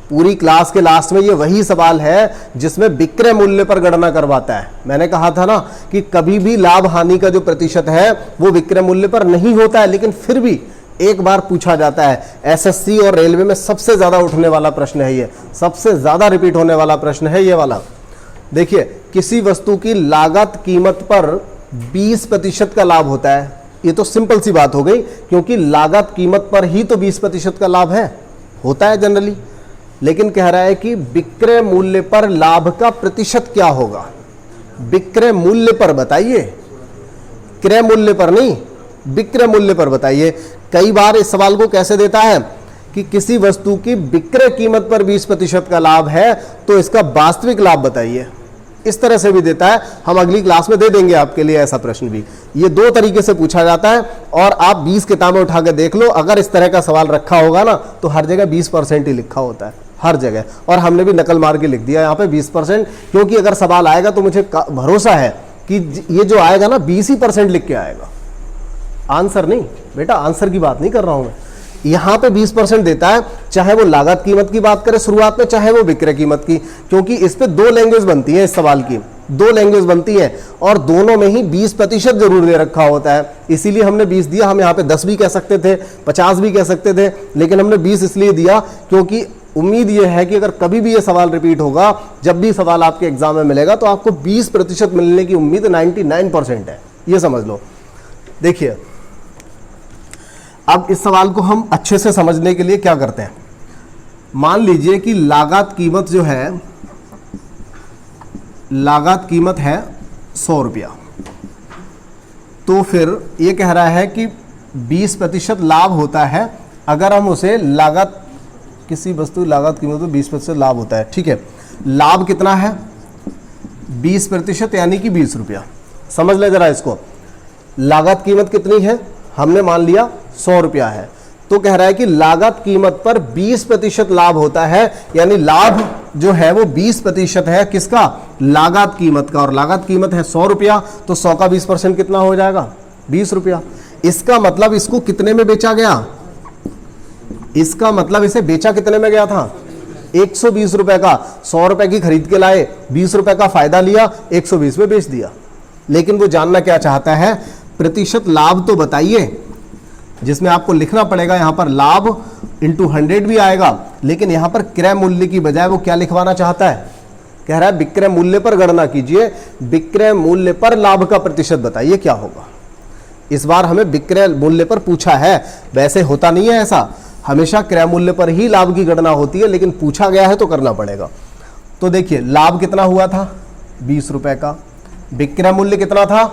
पूरी क्लास के लास्ट में ये वही सवाल है जिसमें विक्रय मूल्य पर गणना करवाता है। मैंने कहा था ना कि कभी भी लाभ हानि का जो प्रतिशत है वो विक्रय मूल्य पर नहीं होता है, लेकिन फिर भी एक बार पूछा जाता है। एसएससी और रेलवे में सबसे ज्यादा उठने वाला प्रश्न है ये, सबसे ज्यादा रिपीट होने वाला प्रश्न है ये वाला। देखिए, किसी वस्तु की लागत कीमत पर 20% का लाभ होता है। ये तो सिंपल सी बात हो गई, क्योंकि लागत कीमत पर ही तो 20% का लाभ है, होता है जनरली। लेकिन कह रहा है कि विक्रय मूल्य पर लाभ का प्रतिशत क्या होगा। विक्रय मूल्य पर बताइए, क्रय मूल्य पर नहीं, विक्रय मूल्य पर बताइए। कई बार इस सवाल को कैसे देता है कि किसी वस्तु की विक्रय कीमत पर 20% का लाभ है तो इसका वास्तविक लाभ बताइए। इस तरह से भी देता है, हम अगली क्लास में दे देंगे आपके लिए ऐसा प्रश्न भी। ये दो तरीके से पूछा जाता है और आप 20 किताबें उठा के देख लो, अगर इस तरह का सवाल रखा होगा ना तो हर जगह 20% ही लिखा होता है, हर जगह। और हमने भी नकल मार के लिख दिया यहाँ पे 20%, क्योंकि अगर सवाल आएगा तो मुझे भरोसा है कि ये जो आएगा ना 20% लिख के आएगा, आंसर नहीं। बेटा आंसर की बात नहीं कर रहा हूं मैं, यहां पे 20% देता है, चाहे वो लागत कीमत की बात करे शुरुआत में, चाहे वो विक्रय कीमत की, क्योंकि इस पे दो लैंग्वेज बनती है, इस सवाल की दो लैंग्वेज बनती है और दोनों में ही 20% जरूर दे रखा होता है। इसीलिए हमने 20 दिया। हम यहाँ पे 10 भी कह सकते थे, 50 भी कह सकते थे, लेकिन हमने 20 इसलिए दिया क्योंकि उम्मीद यह है कि अगर कभी भी ये सवाल रिपीट होगा, जब भी सवाल आपके एग्जाम में मिलेगा तो आपको 20% मिलने की उम्मीद 99% है, ये समझ लो। देखिए, अब इस सवाल को हम अच्छे से समझने के लिए क्या करते हैं, मान लीजिए कि लागत कीमत जो है, लागत कीमत है 100 रुपया, तो फिर ये कह रहा है कि 20% लाभ होता है अगर हम उसे लागत, किसी वस्तु की लागत कीमत में 20% लाभ होता है। ठीक है, लाभ कितना है 20% यानी कि 20 रुपया। समझ ले जरा इसको, लागत कीमत कितनी है, हमने मान लिया 100 रुपया है, तो कह रहा है कि लागत कीमत पर 20% लाभ होता है, यानी लाभ जो है वो 20% है किसका, लागत कीमत का। और लागत कीमत है 100 रुपया, तो 100 का 20% कितना हो जाएगा 20 रुपया। इसका मतलब इसको कितने में बेचा गया, इसका मतलब इसे बेचा कितने में गया था 120 रुपए का। 100 रुपए की खरीद के लाए, 20 रुपए का फायदा लिया, 120 में बेच दिया। लेकिन वो जानना क्या चाहता है, प्रतिशत लाभ तो बताइए, जिसमें आपको लिखना पड़ेगा यहां पर लाभ इंटू 100 भी आएगा, लेकिन यहां पर क्रय मूल्य की बजाय वो क्या लिखवाना चाहता है, कह रहा है विक्रय मूल्य पर गणना कीजिए, विक्रय मूल्य पर लाभ का प्रतिशत बताइए क्या होगा। इस बार हमें विक्रय मूल्य पर पूछा है, वैसे होता नहीं है ऐसा, हमेशा क्रय मूल्य पर ही लाभ की गणना होती है, लेकिन पूछा गया है तो करना पड़ेगा। तो देखिए, लाभ कितना हुआ था 20 रुपए का, विक्रय मूल्य कितना था,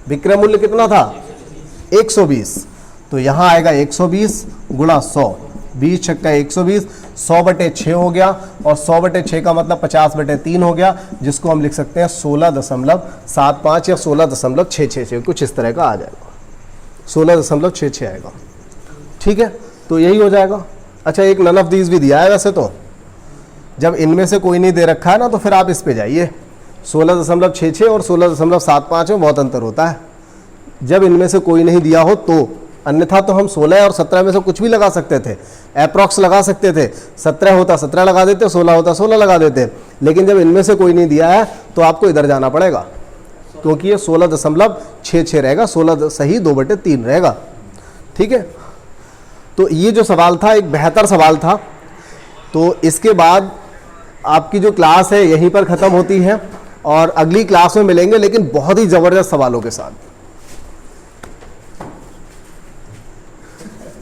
विक्रय मूल्य कितना था 120, तो यहां आएगा 120 गुणा 100, 20 छक्का 120, 100/6 हो गया, और 100/6 का मतलब 50/3 हो गया, जिसको हम लिख सकते हैं 16.75 या 16.666, कुछ इस तरह का आ जाएगा, 16.66 आएगा। ठीक है, तो यही हो जाएगा। अच्छा, एक नन ऑफ दीज भी दिया है वैसे तो, जब इनमें से कोई नहीं दे रखा है ना तो फिर आप इस पे जाइए, 16.66 और 16.75 में बहुत अंतर होता है, जब इनमें से कोई नहीं दिया हो तो। अन्यथा तो हम 16 और 17 में से कुछ भी लगा सकते थे, अप्रॉक्स लगा सकते थे, 17 होता 17 लगा देते, 16 होता 16 लगा देते, लेकिन जब इनमें से कोई नहीं दिया है तो आपको इधर जाना पड़ेगा, क्योंकि ये 16.66 रहेगा, 16 सही 2/3 रहेगा। ठीक है, तो ये जो सवाल था एक बेहतर सवाल था। तो इसके बाद आपकी जो क्लास है यहीं पर ख़त्म होती है और अगली क्लास में मिलेंगे, लेकिन बहुत ही ज़बरदस्त सवालों के साथ।